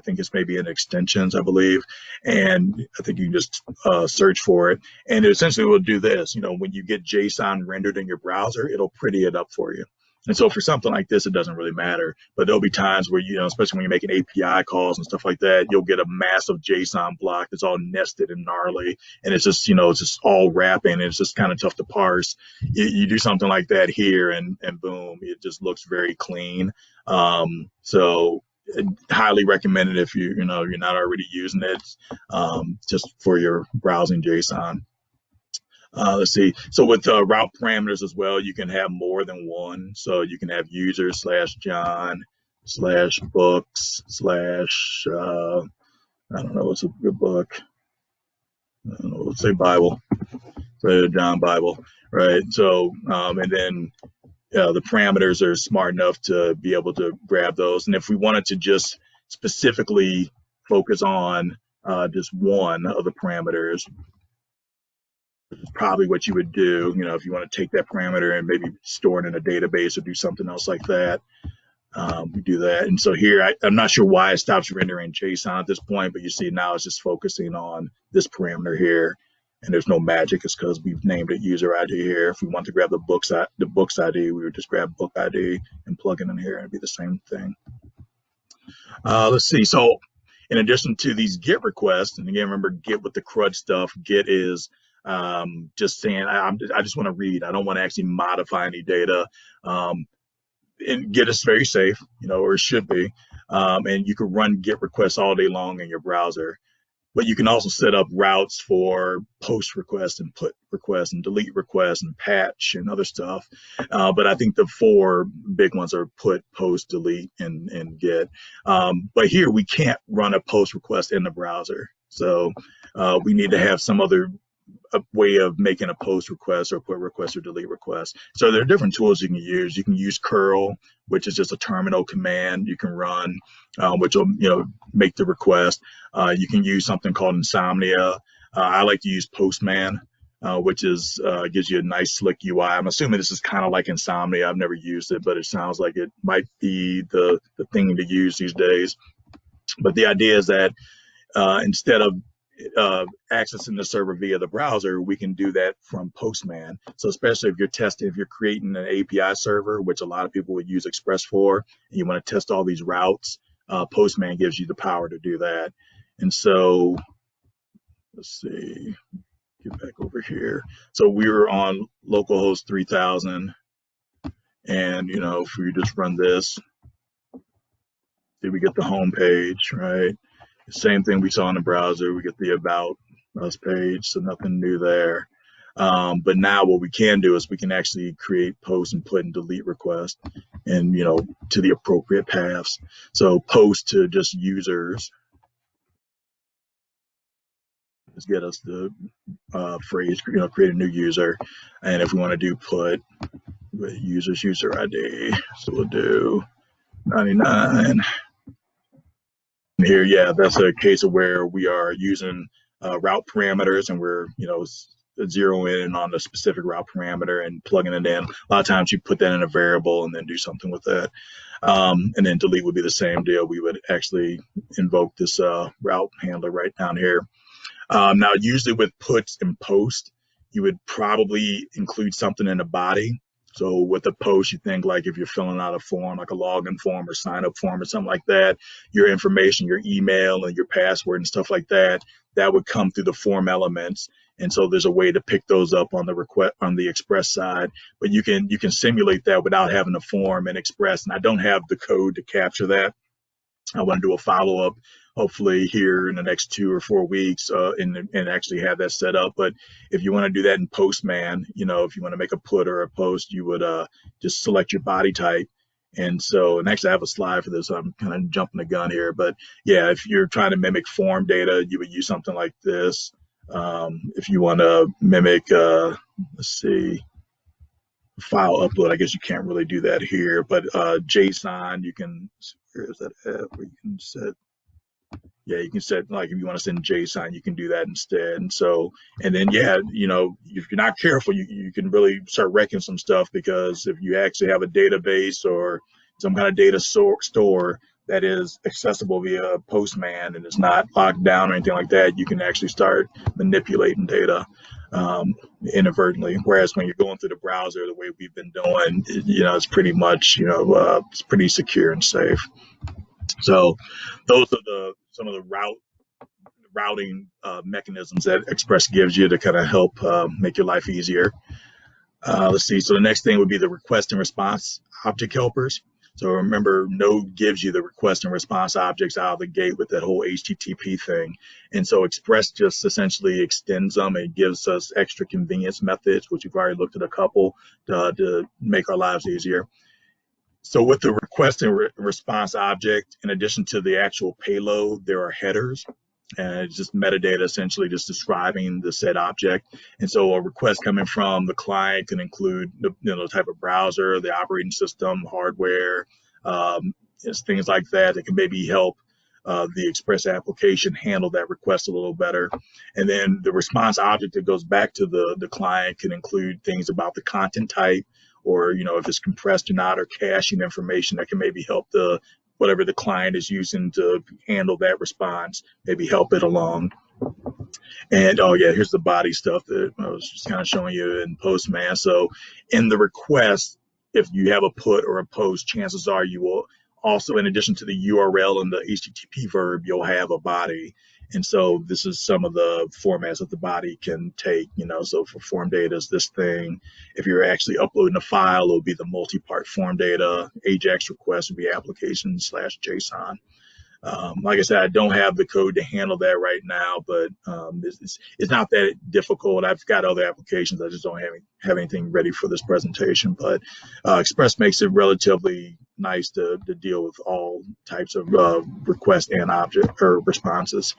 think it's maybe in extensions, I believe, and I think you can just search for it, and it essentially will do this. When you get JSON rendered in your browser, it'll pretty it up for you. And so for something like this, it doesn't really matter, but there'll be times where, especially when you're making API calls and stuff like that, you'll get a massive JSON block that's all nested and gnarly, and it's just, it's just all wrapping, and it's just kind of tough to parse. You do something like that here, and boom, it just looks very clean. So highly recommended if you're not already using it, just for your browsing JSON. Let's see. So with route parameters as well, you can have more than one. So you can have user/John/books/ I don't know, what's a good book? I don't know, let's say Bible. So John Bible, right? So and then the parameters are smart enough to be able to grab those. And if we wanted to just specifically focus on just one of the parameters, probably what you would do, if you want to take that parameter and maybe store it in a database or do something else like that, we do that. And so here, I'm not sure why it stops rendering JSON at this point, but you see now it's just focusing on this parameter here, and there's no magic. It's because we've named it user ID here. If we want to grab the books ID, we would just grab book ID and plug it in here, and it'd be the same thing. Let's see. So in addition to these GET requests, and again, remember GET with the CRUD stuff, GET is just saying, I just want to read. I don't want to actually modify any data. And GET is very safe, or it should be. And you can run GET requests all day long in your browser. But you can also set up routes for post requests and put requests and delete requests and patch and other stuff. But I think the four big ones are put, post, delete, and get. But here we can't run a post request in the browser. So we need to have some other a way of making a post request or put request or delete request. So there are different tools you can use. You can use curl, which is just a terminal command you can run, which will make the request. You can use something called Insomnia. I like to use Postman, which is gives you a nice slick UI. I'm assuming this is kind of like Insomnia. I've never used it, but it sounds like it might be the thing to use these days. But the idea is that instead of accessing the server via the browser, we can do that from Postman. So especially if you're creating an API server, which a lot of people would use Express for, and you want to test all these routes, Postman gives you the power to do that. And so let's see, get back over here. So we were on localhost 3000, and if we just run this, see, we get the home page, right? Same thing we saw in the browser. We get the About Us page, so nothing new there. But now what we can do is we can actually create post and put and delete requests and, to the appropriate paths. So post to just users. Let's get us the phrase, create a new user. And if we want to do put users user ID, so we'll do 99. Here, yeah, that's a case of where we are using route parameters, and we're zeroing in on the specific route parameter and plugging it in. A lot of times you put that in a variable and then do something with that. And then delete would be the same deal. We would actually invoke this route handler right down here. Now, usually with puts and post, you would probably include something in the body. So with a post, you think like if you're filling out a form, like a login form or sign up form or something like that, your information, your email and your password and stuff like that, that would come through the form elements. And so there's a way to pick those up on the request on the Express side, but you can simulate that without having a form in Express. And I don't have the code to capture that. I want to do a follow-up hopefully here in the next 2 or 4 weeks and actually have that set up. But if you want to do that in Postman, if you want to make a put or a post, you would just select your body type. And actually I have a slide for this, so I'm kind of jumping the gun here. But yeah, if you're trying to mimic form data, you would use something like this. If you want to mimic, let's see, file upload, I guess you can't really do that here, but JSON, you can, where is that at, where you can set, yeah, you can set, like if you want to send JSON, you can do that instead. And then yeah, if you're not careful, you can really start wrecking some stuff, because if you actually have a database or some kind of data store that is accessible via Postman and it's not locked down or anything like that, you can actually start manipulating data inadvertently. Whereas when you're going through the browser, the way we've been doing, it's pretty much, it's pretty secure and safe. So those are some of the routing mechanisms that Express gives you to kind of help make your life easier. Let's see. So the next thing would be the request and response object helpers. So remember, Node gives you the request and response objects out of the gate with that whole HTTP thing. And so Express just essentially extends them and gives us extra convenience methods, which we've already looked at a couple to make our lives easier. So with the request and response object, in addition to the actual payload, there are headers. And it's just metadata, essentially just describing the said object. And so a request coming from the client can include the type of browser, the operating system, hardware, things like that that can maybe help the Express application handle that request a little better. And then the response object that goes back to the client can include things about the content type, or if it's compressed or not, or caching information that can maybe help whatever the client is using to handle that response, maybe help it along. And oh yeah, here's the body stuff that I was just kind of showing you in Postman. So in the request, if you have a put or a post, chances are you will also, in addition to the URL and the HTTP verb, you'll have a body. And so this is some of the formats that the body can take, so for form data is this thing. If you're actually uploading a file, it'll be the multi-part form data. AJAX request would be application/JSON. Like I said, I don't have the code to handle that right now, but it's not that difficult. I've got other applications. I just don't have anything ready for this presentation. But Express makes it relatively nice to deal with all types of requests and object or responses.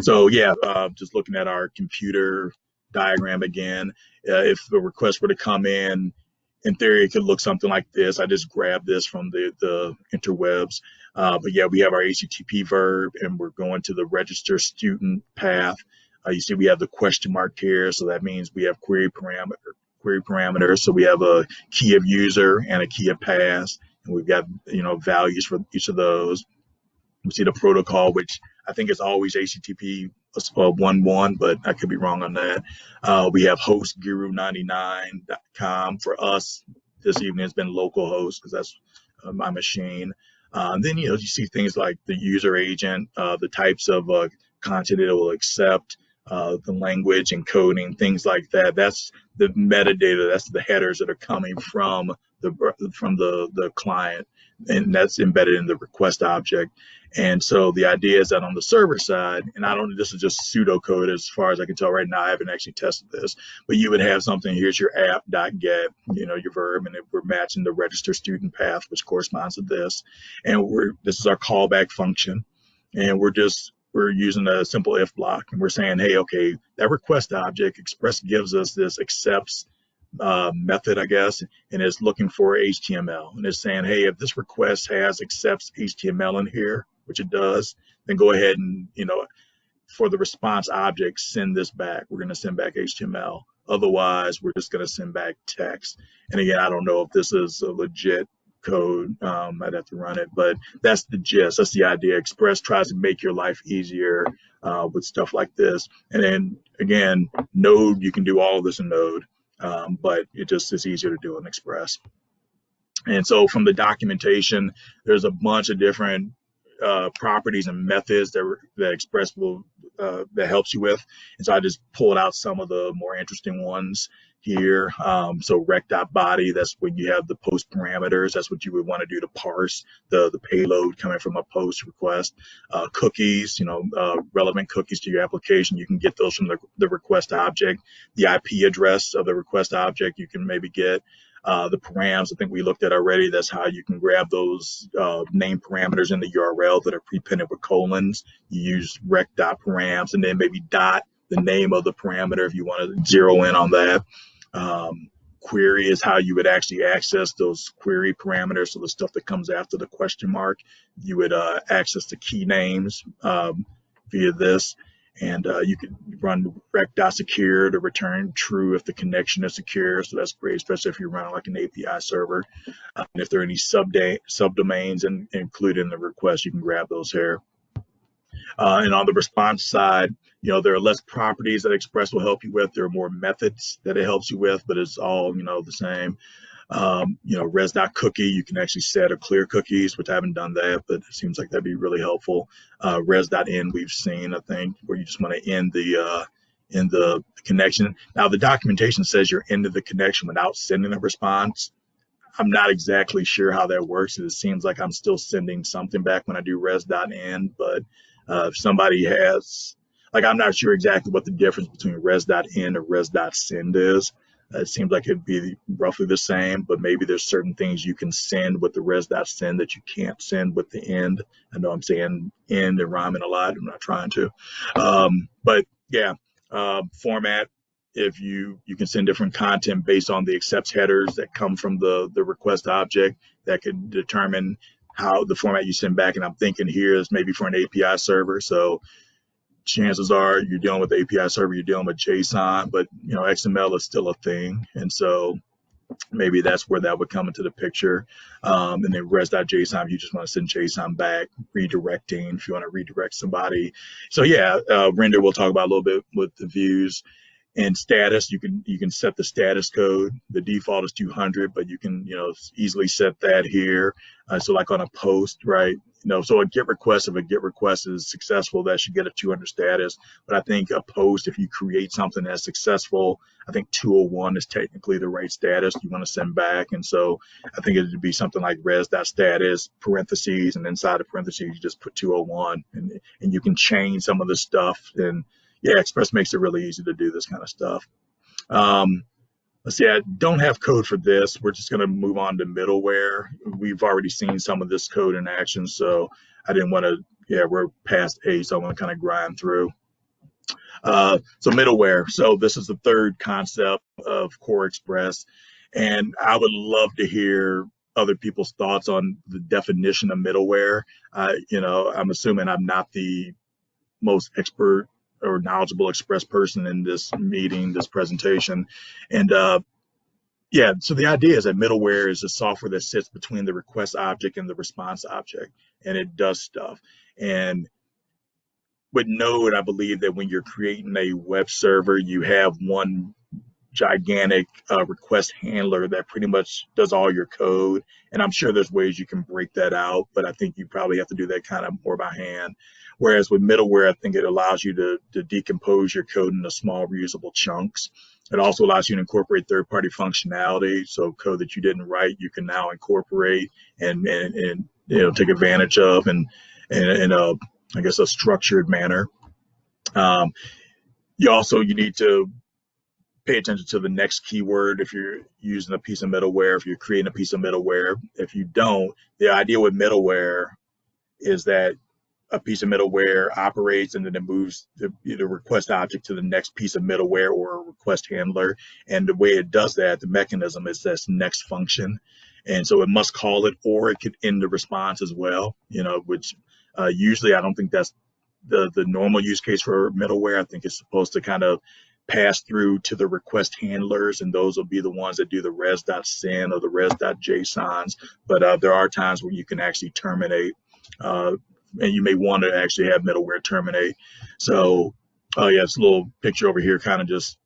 So yeah, just looking at our computer diagram again, if the request were to come in theory, it could look something like this. I just grabbed this from the interwebs. But yeah, we have our HTTP verb, and we're going to the register student path. You see we have the question mark here, so that means we have query parameters. So we have a key of user and a key of pass, and we've got values for each of those. We see the protocol, which I think is always HTTP 1.1, but I could be wrong on that. We have hostguru99.com. For us this evening has been localhost because that's my machine. Then you see things like the user agent, the types of content it will accept, the language encoding, things like that. That's the metadata. That's the headers that are coming from the client, and that's embedded in the request object. And so the idea is that on the server side, and this is just pseudocode as far as I can tell right now, I haven't actually tested this, but you would have something, here's your app.get, your verb, and if we're matching the register student path, which corresponds to this. And this is our callback function. And we're using a simple if block, and we're saying, hey, okay, that request object Express gives us this accepts method, I guess, and it's looking for HTML, and it's saying, hey, if this request accepts HTML in here, which it does, then go ahead and for the response object, send this back. We're going to send back HTML. Otherwise, we're just going to send back text. And again, I don't know if this is a legit code. I'd have to run it, but that's the gist. That's the idea. Express tries to make your life easier with stuff like this. And then again, Node, you can do all of this in Node, but it's easier to do in Express. And so from the documentation, there's a bunch of different properties and methods that Express will that helps you with. And so I just pulled out some of the more interesting ones here. So rec.body, that's when you have the post parameters. That's what you would want to do to parse the payload coming from a post request. Cookies, relevant cookies to your application. You can get those from the request object. The IP address of the request object you can maybe get. The params, I think we looked at already. That's how you can grab those name parameters in the URL that are prepended with colons. You use rec.params, and then maybe dot the name of the parameter if you want to zero in on that. Query is how you would actually access those query parameters. So the stuff that comes after the question mark, you would access the key names via this. And you can run rec.secure to return true if the connection is secure. So that's great, especially if you're running like an API server. And if there are any subdomains included in the request, you can grab those here. And on the response side, there are less properties that Express will help you with. There are more methods that it helps you with, but it's all, the same. Res.cookie, you can actually set or clear cookies, which I haven't done that, but it seems like that'd be really helpful. Res.end we've seen, I think, where you just want to end the connection. Now the documentation says you're ending the connection without sending a response. I'm not exactly sure how that works. It seems like I'm still sending something back when I do res.end, but if somebody has, I'm not sure exactly what the difference between res.end or res.send is. It seems like it'd be roughly the same, but maybe there's certain things you can send with the res.send that you can't send with the end. I know I'm saying end and rhyming a lot. I'm not trying to. But yeah, format, if you can send different content based on the accepts headers that come from the request object that could determine how the format you send back. And I'm thinking here is maybe for an API server. So chances are you're dealing with the API server, you're dealing with JSON, but XML is still a thing. And so maybe that's where that would come into the picture. And then res.json, you just want to send JSON back, redirecting if you want to redirect somebody. So yeah, render we'll talk about a little bit with the views. And status, you can set the status code. The default is 200, but you can easily set that here. So like on a post, right? So a GET request, if a GET request is successful, that should get a 200 status. But I think a post, if you create something that's successful, I think 201 is technically the right status you want to send back. And so I think it would be something like res.status parentheses, and inside the parentheses you just put 201, and you can change some of the stuff. And yeah, Express makes it really easy to do this kind of stuff. Let's see, I don't have code for this. We're just going to move on to middleware. We've already seen some of this code in action, so I didn't want to, we're past A, so I'm going to kind of grind through. So middleware. So this is the third concept of Core Express, and I would love to hear other people's thoughts on the definition of middleware. I'm assuming I'm not the most expert or knowledgeable Express person in this meeting, this presentation. And so the idea is that middleware is a software that sits between the request object and the response object, and it does stuff. And with Node, I believe that when you're creating a web server, you have one gigantic request handler that pretty much does all your code. And I'm sure there's ways you can break that out, but I think you probably have to do that kind of more by hand. Whereas with middleware, I think it allows you to decompose your code into small reusable chunks. It also allows you to incorporate third-party functionality. So code that you didn't write, you can now incorporate and take advantage of in I guess a structured manner. You need to pay attention to the next keyword if you're using a piece of middleware, if you're creating a piece of middleware. If you don't, the idea with middleware is that a piece of middleware operates and then it moves the request object to the next piece of middleware or a request handler. And the way it does that, the mechanism is this next function. And so it must call it, or it could end the response as well, which usually I don't think that's the normal use case for middleware. I think it's supposed to kind of pass through to the request handlers, and those will be the ones that do the res.send or the res.jsons. But there are times where you can actually terminate, and you may want to actually have middleware terminate. So, this little picture over here kind of just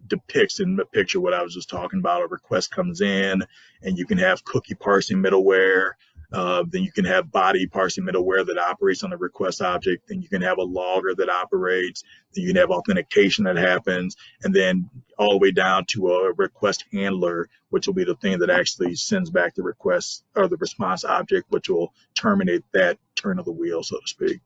depicts in the picture what I was just talking about. A request comes in, and you can have cookie parsing middleware. Then you can have body parsing middleware that operates on the request object. Then you can have a logger that operates. Then you can have authentication that happens, and then all the way down to a request handler, which will be the thing that actually sends back the request or the response object, which will terminate that turn of the wheel, so to speak.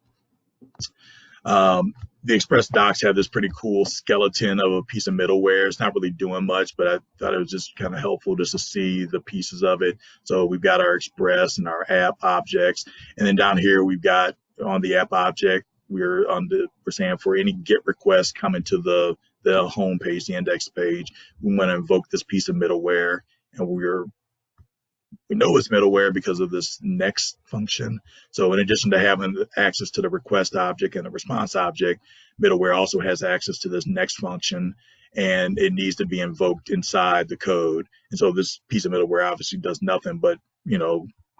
The Express docs have this pretty cool skeleton of a piece of middleware. It's not really doing much, but I thought it was just kind of helpful just to see the pieces of it. So we've got our Express and our app objects. And then down here, we've got on the app object, we're saying for any GET request coming to the home page, the index page, we want to invoke this piece of middleware. And we know it's middleware because of this next function. So in addition to having access to the request object and the response object, middleware also has access to this next function, and it needs to be invoked inside the code. And so this piece of middleware obviously does nothing but,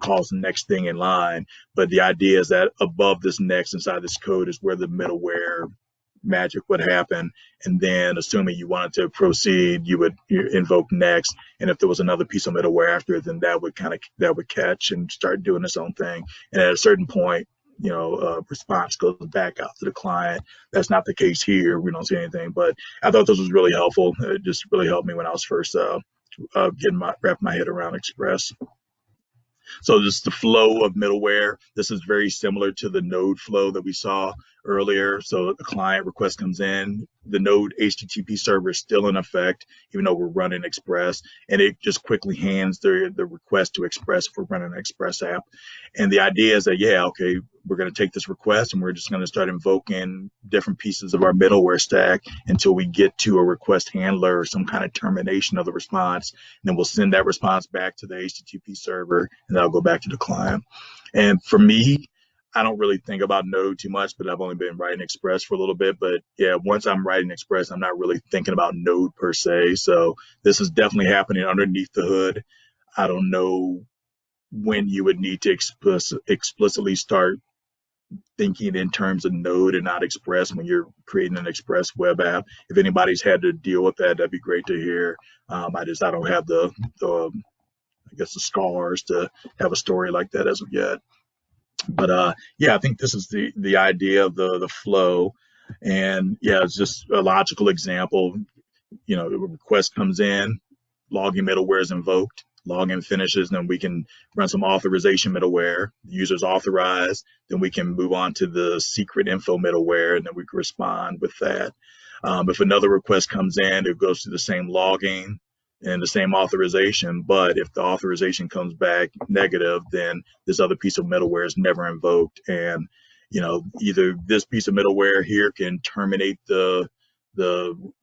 calls the next thing in line. But the idea is that above this next inside this code is where the middleware magic would happen. And then assuming you wanted to proceed, you would invoke next. And if there was another piece of middleware after it, then that would catch and start doing its own thing. And at a certain point, response goes back out to the client. That's not the case here. We don't see anything, but I thought this was really helpful. It just really helped me when I was first wrapping my head around Express. So this is the flow of middleware. This is very similar to the Node flow that we saw earlier. So the client request comes in, the Node HTTP server is still in effect, even though we're running Express, and it just quickly hands the request to Express if we're running an Express app. And the idea is that, we're going to take this request and we're just going to start invoking different pieces of our middleware stack until we get to a request handler or some kind of termination of the response. And then we'll send that response back to the HTTP server, and that'll go back to the client. And for me, I don't really think about Node too much, but I've only been writing Express for a little bit. But once I'm writing Express, I'm not really thinking about Node per se. So this is definitely happening underneath the hood. I don't know when you would need to explicitly start thinking in terms of Node and not Express when you're creating an Express web app. If anybody's had to deal with that, that'd be great to hear. I don't have the I guess the scars to have a story like that as of yet. But yeah, I think this is the idea of the flow, and yeah, it's just a logical example. A request comes in, login middleware is invoked, login finishes, then we can run some authorization middleware. The user's authorized, then we can move on to the secret info middleware, and then we can respond with that. If another request comes in, it goes to the same logging and the same authorization, but if the authorization comes back negative, then this other piece of middleware is never invoked. And either this piece of middleware here can terminate the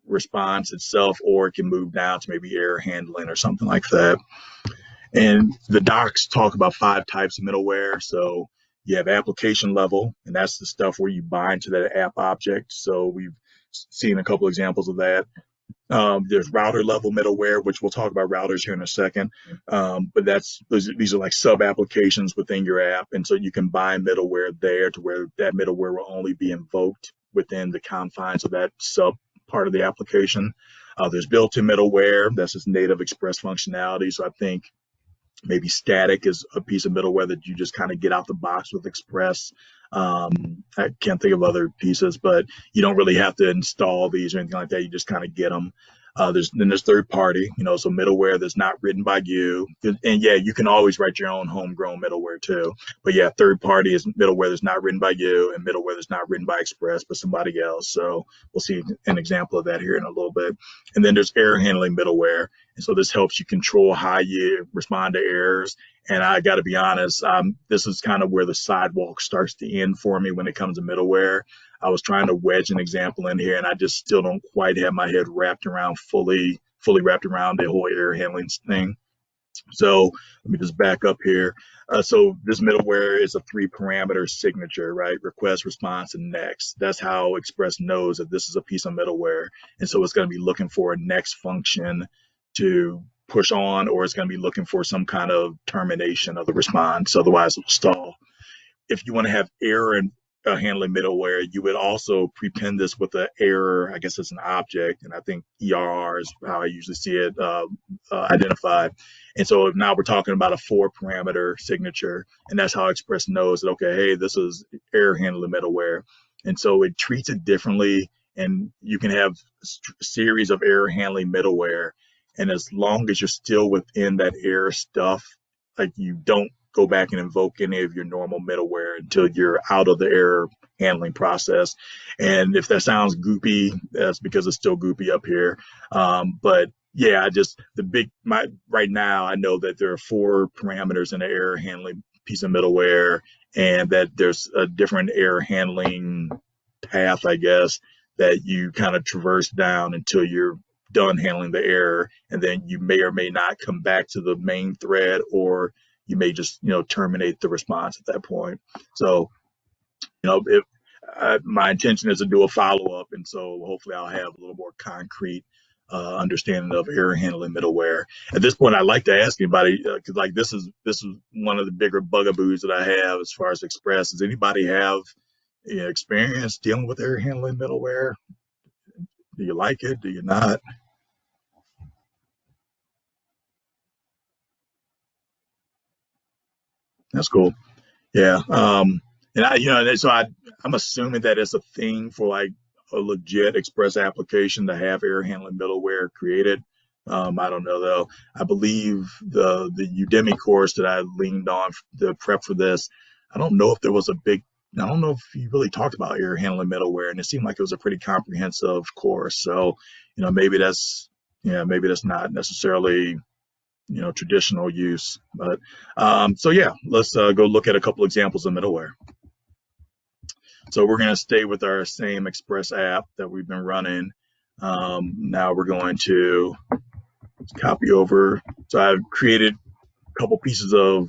response itself, or it can move down to maybe error handling or something like that. And the docs talk about 5 types of middleware. So you have application level, and that's the stuff where you bind to that app object. So we've seen a couple examples of that. There's router level middleware, which we'll talk about routers here in a second. But these are like sub applications within your app. And so you can bind middleware there to where that middleware will only be invoked within the confines of that sub part of the application. There's built-in middleware. That's just native Express functionality. So I think maybe static is a piece of middleware that you just kind of get out the box with Express. I can't think of other pieces, but you don't really have to install these or anything like that. You just kind of get them. There's third party, so middleware that's not written by you. And yeah, you can always write your own homegrown middleware too. But yeah, third party is middleware that's not written by you, and middleware that's not written by Express, but somebody else. So we'll see an example of that here in a little bit. And then there's error handling middleware. And so this helps you control how you respond to errors. And I got to be honest, this is kind of where the sidewalk starts to end for me when it comes to middleware. I was trying to wedge an example in here, and I just still don't quite have my head wrapped around fully wrapped around the whole error handling thing. So let me just back up here. So this middleware is a 3-parameter signature, right? Request, response, and next. That's how Express knows that this is a piece of middleware. And so it's going to be looking for a next function to push on, or it's going to be looking for some kind of termination of the response. Otherwise, it'll stall. If you want to have error and handling middleware, you would also prepend this with an error. I guess it's an object, and I think ERR is how I usually see it identified. And so now we're talking about a 4-parameter signature, and that's how Express knows that, okay, hey, this is error handling middleware. And so it treats it differently, and you can have a series of error handling middleware. And as long as you're still within that error stuff, like you don't go back and invoke any of your normal middleware until you're out of the error handling process. And if that sounds goopy, that's because it's still goopy up here. But yeah, right now I know that there are 4 parameters in the error handling piece of middleware, and that there's a different error handling path, I guess, that you kind of traverse down until you're done handling the error, and then you may or may not come back to the main thread, or you may just terminate the response at that point. So if my intention is to do a follow-up, and so hopefully I'll have a little more concrete understanding of error handling middleware. At this point, I'd like to ask anybody, because like this is one of the bigger bugaboos that I have as far as Express. Does anybody have experience dealing with error handling middleware? Do you like it? Do you not? That's cool. Yeah. And I'm assuming that it's a thing for like a legit Express application to have error handling middleware created. I don't know though. I believe the Udemy course that I leaned on to prep for this, I don't know if he really talked about error handling middleware, and it seemed like it was a pretty comprehensive course. So, maybe that's not necessarily traditional use. But so yeah, let's go look at a couple examples of middleware. So we're going to stay with our same Express app that we've been running. Now we're going to copy over. So I've created a couple pieces of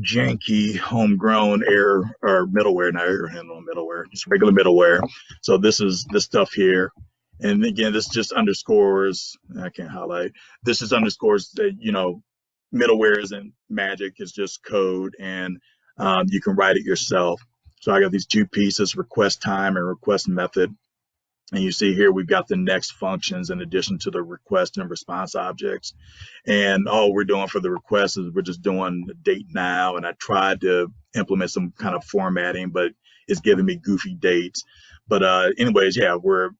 janky homegrown error or middleware, not error handling middleware, just regular middleware. So this is this stuff here. And again, this just underscores, I can't highlight, this just underscores that, middleware isn't magic, it's just code, and you can write it yourself. So I got these two pieces, request time and request method. And you see here, we've got the next functions in addition to the request and response objects. And all we're doing for the request is we're just doing the date now. And I tried to implement some kind of formatting, but it's giving me goofy dates. But anyways, yeah, we're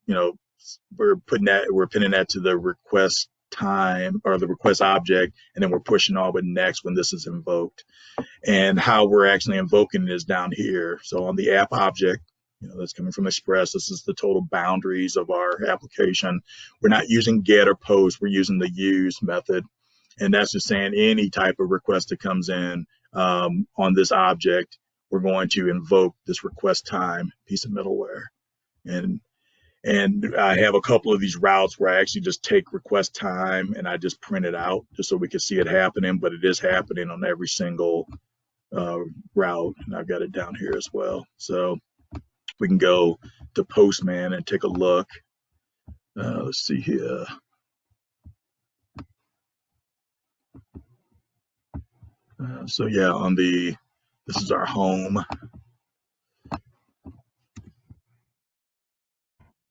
pinning that to the request time or the request object, and then we're pushing on with next when this is invoked. And how we're actually invoking it is down here. So on the app object, that's coming from Express. This is the total boundaries of our application. We're not using get or post. We're using the use method. And that's just saying any type of request that comes in on this object, we're going to invoke this request time piece of middleware. And I have a couple of these routes where I actually just take request time and I just print it out just so we can see it happening, but it is happening on every single route. And I've got it down here as well. So we can go to Postman and take a look. Let's see here. So yeah, this is our home.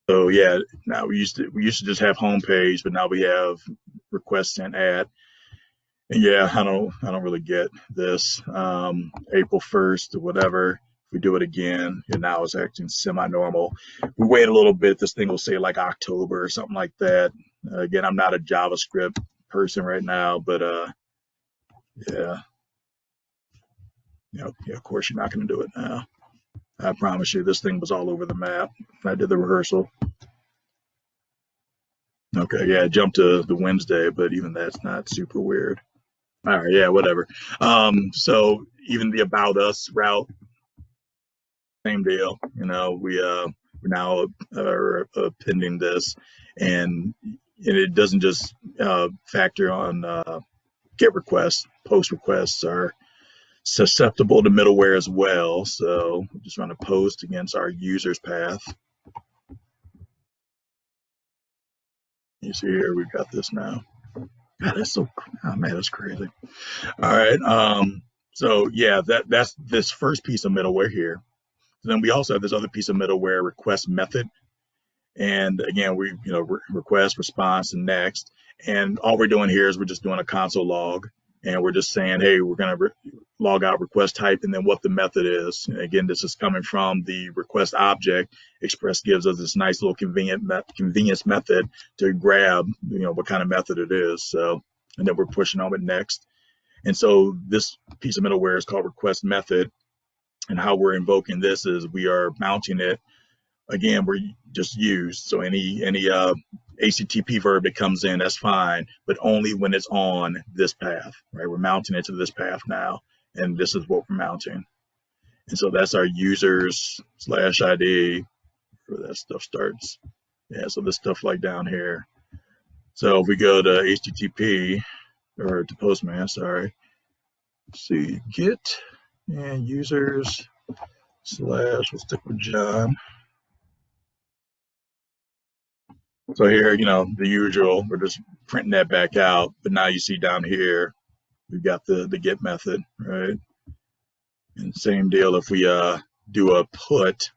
So yeah, now we used to just have home page, but now we have request sent at. And yeah, I don't really get this. April 1st or whatever. If we do it again, and now it's acting semi-normal. We wait a little bit, this thing will say like October or something like that. Again, I'm not a JavaScript person right now, but yeah. Of course you're not going to do it now. I promise you, this thing was all over the map. I did the rehearsal. Okay, yeah, jump to the Wednesday, but even that's not super weird. All right, yeah, whatever. So even the about us route, same deal. We now are appending this, and it doesn't just factor on get requests. Post requests are susceptible to middleware as well. So we're just run a post against our user's path. You see here, we've got this now. God, oh man, that's crazy. All right. So yeah, that's this first piece of middleware here. Then we also have this other piece of middleware, request method. And again, we, request, response, and next. And all we're doing here is we're just doing a console log. And we're just saying, hey, we're going to log out request type and then what the method is. And again, this is coming from the request object. Express gives us this nice little convenience method to grab, what kind of method it is. So, and then we're pushing on with next. And so this piece of middleware is called request method. And how we're invoking this is we are mounting it. Again, we're just used. So any HTTP verb that comes in, that's fine, but only when it's on this path, right? We're mounting it to this path now, and this is what we're mounting. And so that's our users /ID where that stuff starts. Yeah, so this stuff like down here. So if we go to HTTP or to Postman, sorry, let's see, get and users / we'll stick with John. So here, the usual, we're just printing that back out. But now you see down here, we've got the get method, right? And same deal if we do a put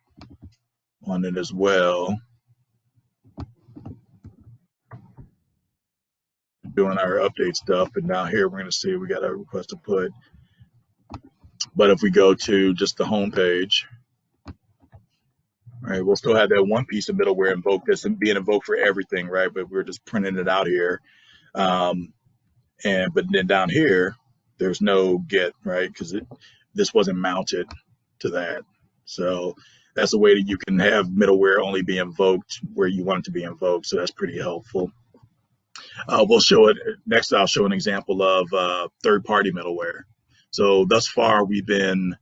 on it as well. Doing our update stuff, but now here we're going to see we got a request to put. But if we go to just the home page, right, we'll still have that one piece of middleware invoked that's being invoked for everything, right? But we're just printing it out here. But then down here, there's no get, right? Because this wasn't mounted to that. So that's a way that you can have middleware only be invoked where you want it to be invoked. So that's pretty helpful. We'll show it next. I'll show an example of third-party middleware. So thus far, we've been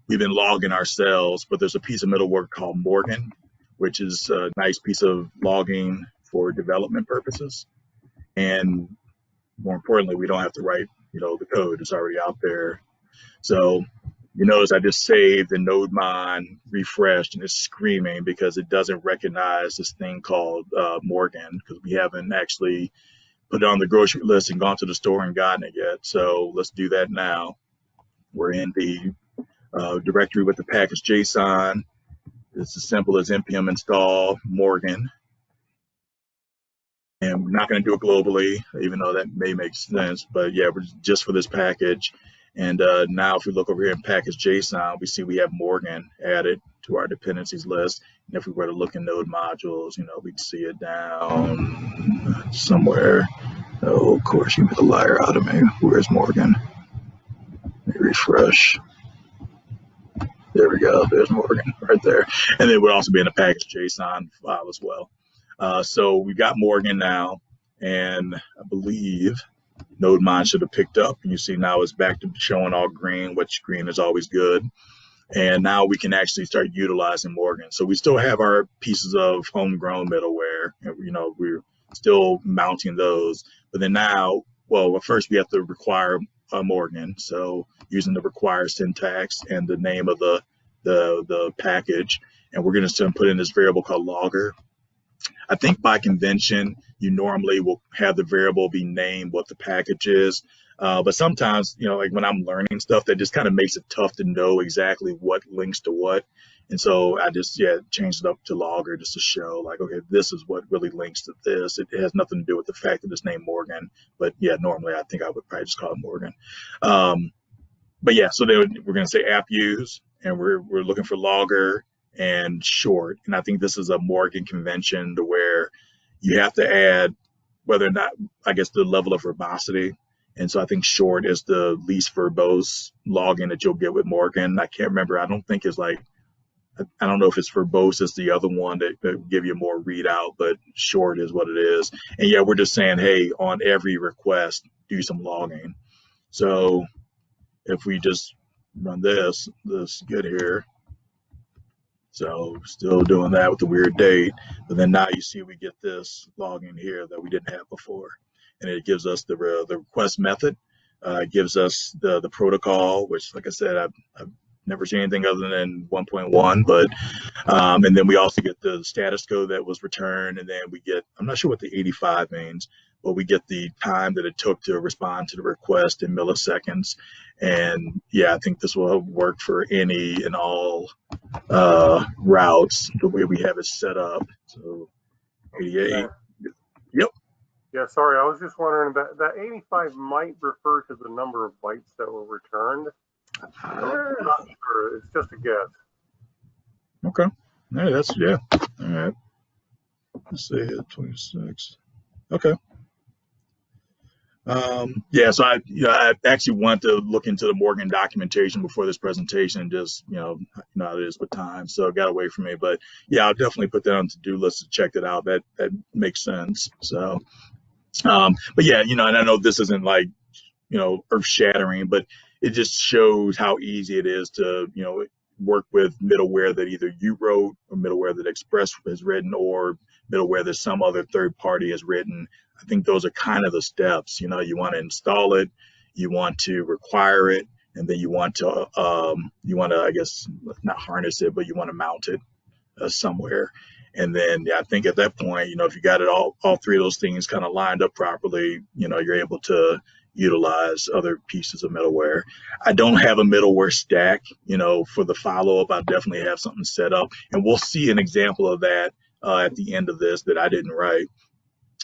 logging ourselves, but there's a piece of middleware called Morgan, which is a nice piece of logging for development purposes. And more importantly, we don't have to write, the code is already out there. So you notice I just saved the NodeMon, refreshed, and it's screaming because it doesn't recognize this thing called Morgan, because we haven't actually put it on the grocery list and gone to the store and gotten it yet. So let's do that now. We're in the directory with the package JSON. It's as simple as npm install Morgan. And we're not going to do it globally, even though that may make sense. But yeah, we're just for this package. And now if we look over here in package JSON, we see we have Morgan added to our dependencies list. And if we were to look in node modules, we'd see it down somewhere. Oh, of course, you made a liar out of me. Where's Morgan? Let me refresh. There we go. There's Morgan right there. And it would also be in a package JSON file as well. So we've got Morgan now, and I believe NodeMon should have picked up. And you see now it's back to showing all green, which green is always good. And now we can actually start utilizing Morgan. So we still have our pieces of homegrown middleware. We're still mounting those. But then now, well, first we have to require Morgan. So using the require syntax and the name of the package. And we're going to put in this variable called logger. I think by convention, you normally will have the variable be named what the package is. But sometimes, like when I'm learning stuff, that just kind of makes it tough to know exactly what links to what. And so I just, changed it up to logger just to show like, okay, this is what really links to this. It has nothing to do with the fact that it's named Morgan. But yeah, normally I think I would probably just call it Morgan. But yeah, so we're going to say app use, and we're looking for logger and short. And I think this is a Morgan convention to where you have to add whether or not, I guess, the level of verbosity. And so I think short is the least verbose login that you'll get with Morgan. I can't remember. I don't think it's like, I don't know if it's verbose as the other one that give you more readout, but short is what it is. And yeah, we're just saying, hey, on every request, do some logging. So if we just run this good here. So still doing that with the weird date, but then now you see we get this login here that we didn't have before, and it gives us the request method. It gives us the protocol, which, like I said, I've never seen anything other than 1.1, but and then we also get the status code that was returned, and then we get, I'm not sure what the 85 means, but we get the time that it took to respond to the request in milliseconds. And yeah, I think this will work for any and all routes the way we have it set up. So 88. Yep. Yeah, sorry, I was just wondering that 85 might refer to the number of bytes that were returned. I'm not sure. It's just a guess. Okay. Yeah, that's, yeah. All right. Let's see, 26. Okay. Yeah, so I actually want to look into the Morgan documentation before this presentation, and just, how it is with time, so it got away from me. But yeah, I'll definitely put that on to-do list to check it out. That makes sense. So, but yeah, and I know this isn't like, earth-shattering, but it just shows how easy it is to, work with middleware that either you wrote, or middleware that Express has written, or middleware that some other third party has written. I think those are kind of the steps. You want to install it, you want to require it, and then you want to, I guess, not harness it, but you want to mount it somewhere. And then I think at that point, if you got it all three of those things kind of lined up properly, you're able to utilize other pieces of middleware. I don't have a middleware stack, for the follow-up. I definitely have something set up, and we'll see an example of that at the end of this that I didn't write.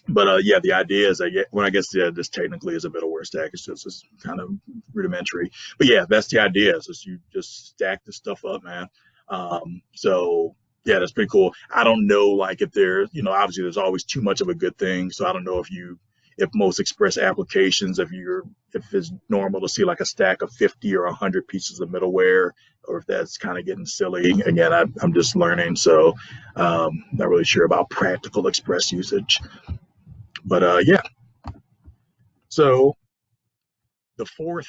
But yeah, the idea is this technically is a middleware stack. It's kind of rudimentary. But yeah, that's the idea. So you just stack this stuff up, man. So yeah, that's pretty cool. I don't know, like, if there's, obviously there's always too much of a good thing. So I don't know if most Express applications, if it's normal to see like a stack of 50 or 100 pieces of middleware, or if that's kind of getting silly. Again, I'm just learning, so not really sure about practical Express usage. But yeah, so the fourth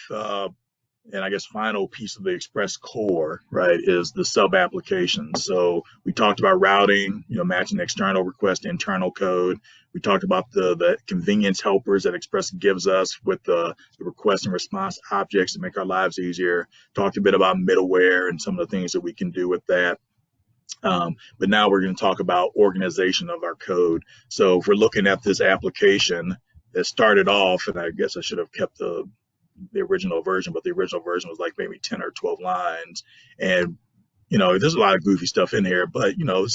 and I guess final piece of the Express core, right, is the sub application. So we talked about routing, matching external request, internal code. We talked about the convenience helpers that Express gives us with the request and response objects to make our lives easier. Talked a bit about middleware and some of the things that we can do with that. But now we're going to talk about organization of our code. So if we're looking at this application that started off, and I guess I should have kept the the original version, but the original version was like maybe 10 or 12 lines. And, you know, there's a lot of goofy stuff in here, but, you know,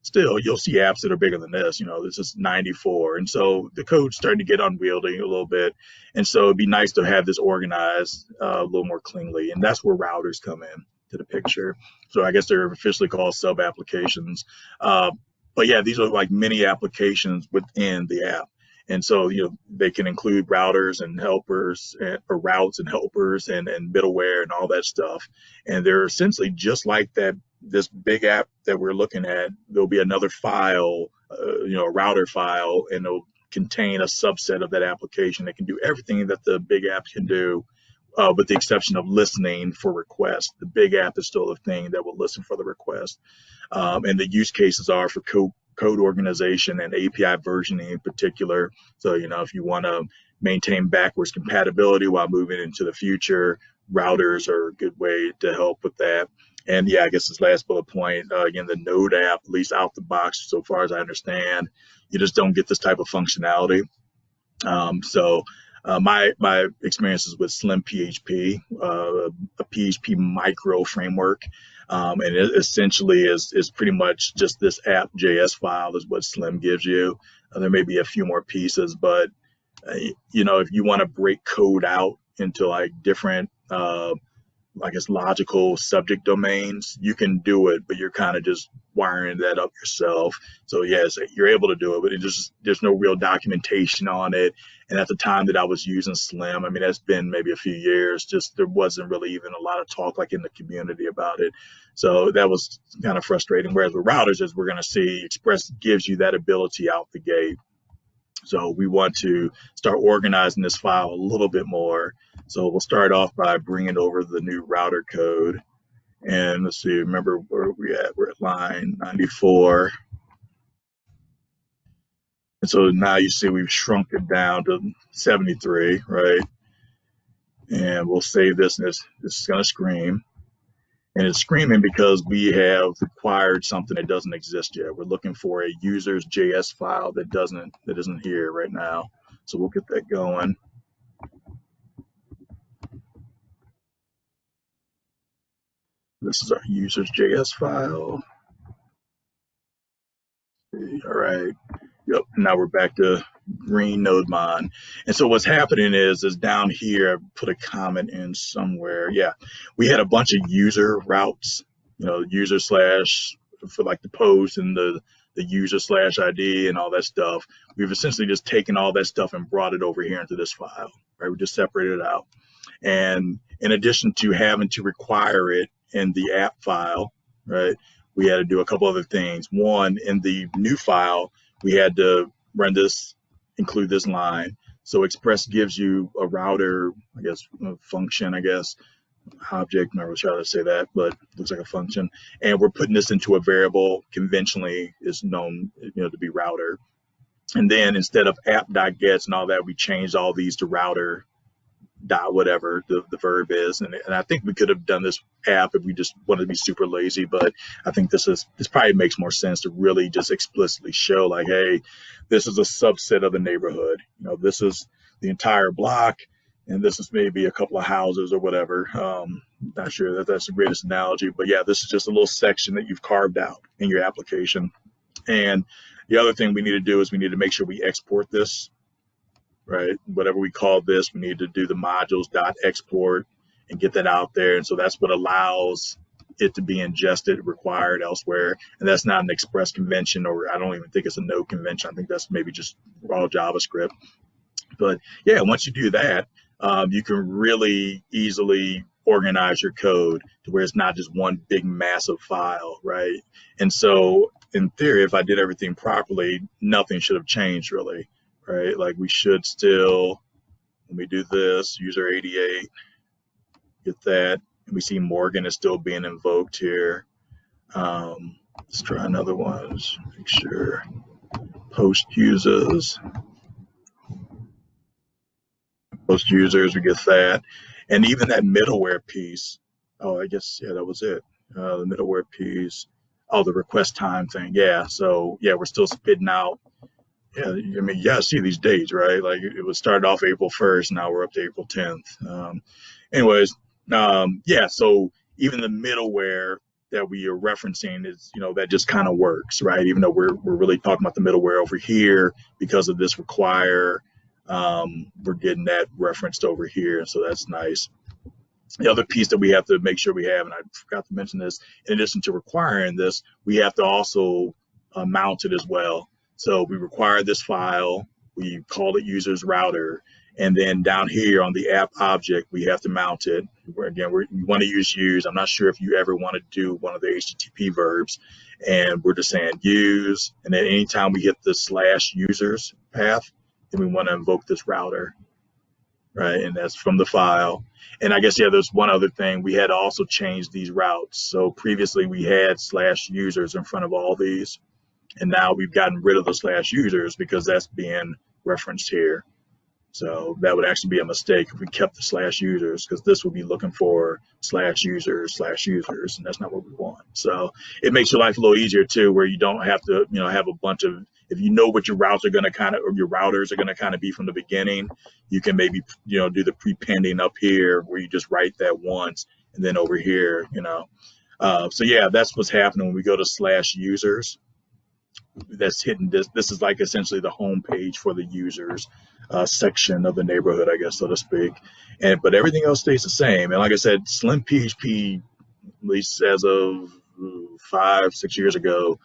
still you'll see apps that are bigger than this. You know, this is 94. And so the code's starting to get unwieldy a little bit. And so it'd be nice to have this organized a little more cleanly. And that's where routers come in to the picture. So I guess they're officially called sub applications. But yeah, these are like mini applications within the app. And so, you know, they can include routers and helpers, or routes and helpers and middleware and all that stuff. And they're essentially just like that. This big app that we're looking at, there'll be another file, you know, a router file, and it'll contain a subset of that application that can do everything that the big app can do, with the exception of listening for requests. The big app is still a thing that will listen for the request. And the use cases are for code organization and API versioning in particular. So, you know, if you want to maintain backwards compatibility while moving into the future, routers are a good way to help with that. And yeah, I guess this last bullet point, again, the Node app, at least out the box, so far as I understand, you just don't get this type of functionality. My experiences with Slim PHP, a PHP micro framework, and it essentially is pretty much just this app.js file is what Slim gives you. There may be a few more pieces, but you know, if you want to break code out into like different, I guess, logical subject domains, you can do it, but you're kind of just wiring that up yourself. So yes, you're able to do it, but there's no real documentation on it. And at the time that I was using Slim, I mean, that's been maybe a few years, just there wasn't really even a lot of talk like in the community about it. So that was kind of frustrating. Whereas with routers, as we're going to see, Express gives you that ability out the gate. So we want to start organizing this file a little bit more. So we'll start off by bringing over the new router code. And let's see, remember where we at? We're at line 94. And so now you see we've shrunk it down to 73, right? And we'll save this, and this is going to scream. And it's screaming because we have required something that doesn't exist yet. We're looking for a user's JS file that isn't here right now. So we'll get that going. This is our user's JS file. All right. Yep. Now we're back to green NodeMon. And so what's happening is down here, I put a comment in somewhere. Yeah, we had a bunch of user routes, you know, user slash for like the post and the user slash ID and all that stuff. We've essentially just taken all that stuff and brought it over here into this file, right? We just separated it out. And in addition to having to require it in the app file, right, we had to do a couple other things. One, in the new file, we had to run this, include this line. So Express gives you a router, I guess, function, I guess, object, I'm not really sure how to say that, but it looks like a function. And we're putting this into a variable, conventionally is known, you know, to be router. And then instead of app.gets and all that, we changed all these to router dot whatever the verb is, and I think we could have done this app if we just wanted to be super lazy, but I think this probably makes more sense to really just explicitly show like, hey, this is a subset of the neighborhood, you know, this is the entire block, and this is maybe a couple of houses or whatever. Not sure that that's the greatest analogy, but yeah, this is just a little section that you've carved out in your application. And the other thing we need to do is we need to make sure we export this, right? Whatever we call this, we need to do the modules.export and get that out there. And so that's what allows it to be ingested, required elsewhere. And that's not an Express convention, or I don't even think it's a Node convention. I think that's maybe just raw JavaScript. But yeah, once you do that, you can really easily organize your code to where it's not just one big massive file, right? And so in theory, if I did everything properly, nothing should have changed really. Right, like we should still, when we do this, user 88, get that, and we see Morgan is still being invoked here. Let's try another one, let's make sure. Post users, we get that. And even that middleware piece, oh, I guess, yeah, that was it. The middleware piece, oh, the request time thing, yeah. So yeah, we're still spitting out Yeah, I mean, yeah, I see these dates, right? Like it was started off April 1st, now we're up to April 10th. Anyways, yeah, so even the middleware that we are referencing is, that just kind of works, right? Even though we're really talking about the middleware over here because of this require, we're getting that referenced over here, so that's nice. The other piece that we have to make sure we have, and I forgot to mention this, in addition to requiring this, we have to also mount it as well. So we require this file, we call it users router, and then down here on the app object, we have to mount it. We want to use. I'm not sure if you ever want to do one of the HTTP verbs, and we're just saying use, and then anytime we hit the /users path, then we want to invoke this router, right? And that's from the file. And I guess, yeah, there's one other thing. We had to also change these routes. So previously we had /users in front of all these, and now we've gotten rid of the /users because that's being referenced here. So that would actually be a mistake if we kept the /users, because this would be looking for /users, and that's not what we want. So it makes your life a little easier too, where you don't have to, have a bunch of, if you know what your routes are going to kind of, or your routers are going to kind of be from the beginning, you can maybe, do the prepending up here where you just write that once, and then over here, so yeah, that's what's happening when we go to /users. That's hitting this is like essentially the home page for the users section of the neighborhood, I guess, so to speak. But everything else stays the same. And like I said, Slim PHP, at least as of 5-6 years ago,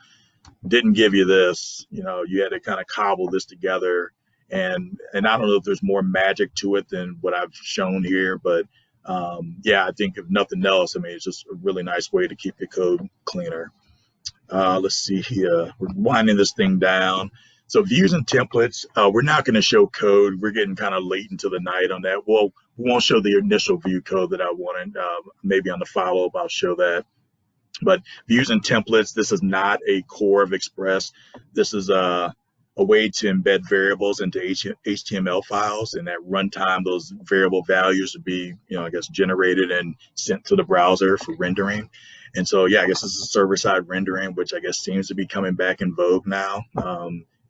didn't give you this. You had to kind of cobble this together. And I don't know if there's more magic to it than what I've shown here, but yeah, I think if nothing else, I mean, it's just a really nice way to keep your code cleaner. Let's see here. We're winding this thing down. So views and templates, we're not going to show code. We're getting kind of late into the night on that. Well, we won't show the initial view code that I wanted. Maybe on the follow-up, I'll show that. But views and templates, this is not a core of Express. This is a way to embed variables into HTML files, and at runtime, those variable values would be, I guess, generated and sent to the browser for rendering. And so, yeah, I guess this is server-side rendering, which I guess seems to be coming back in vogue now.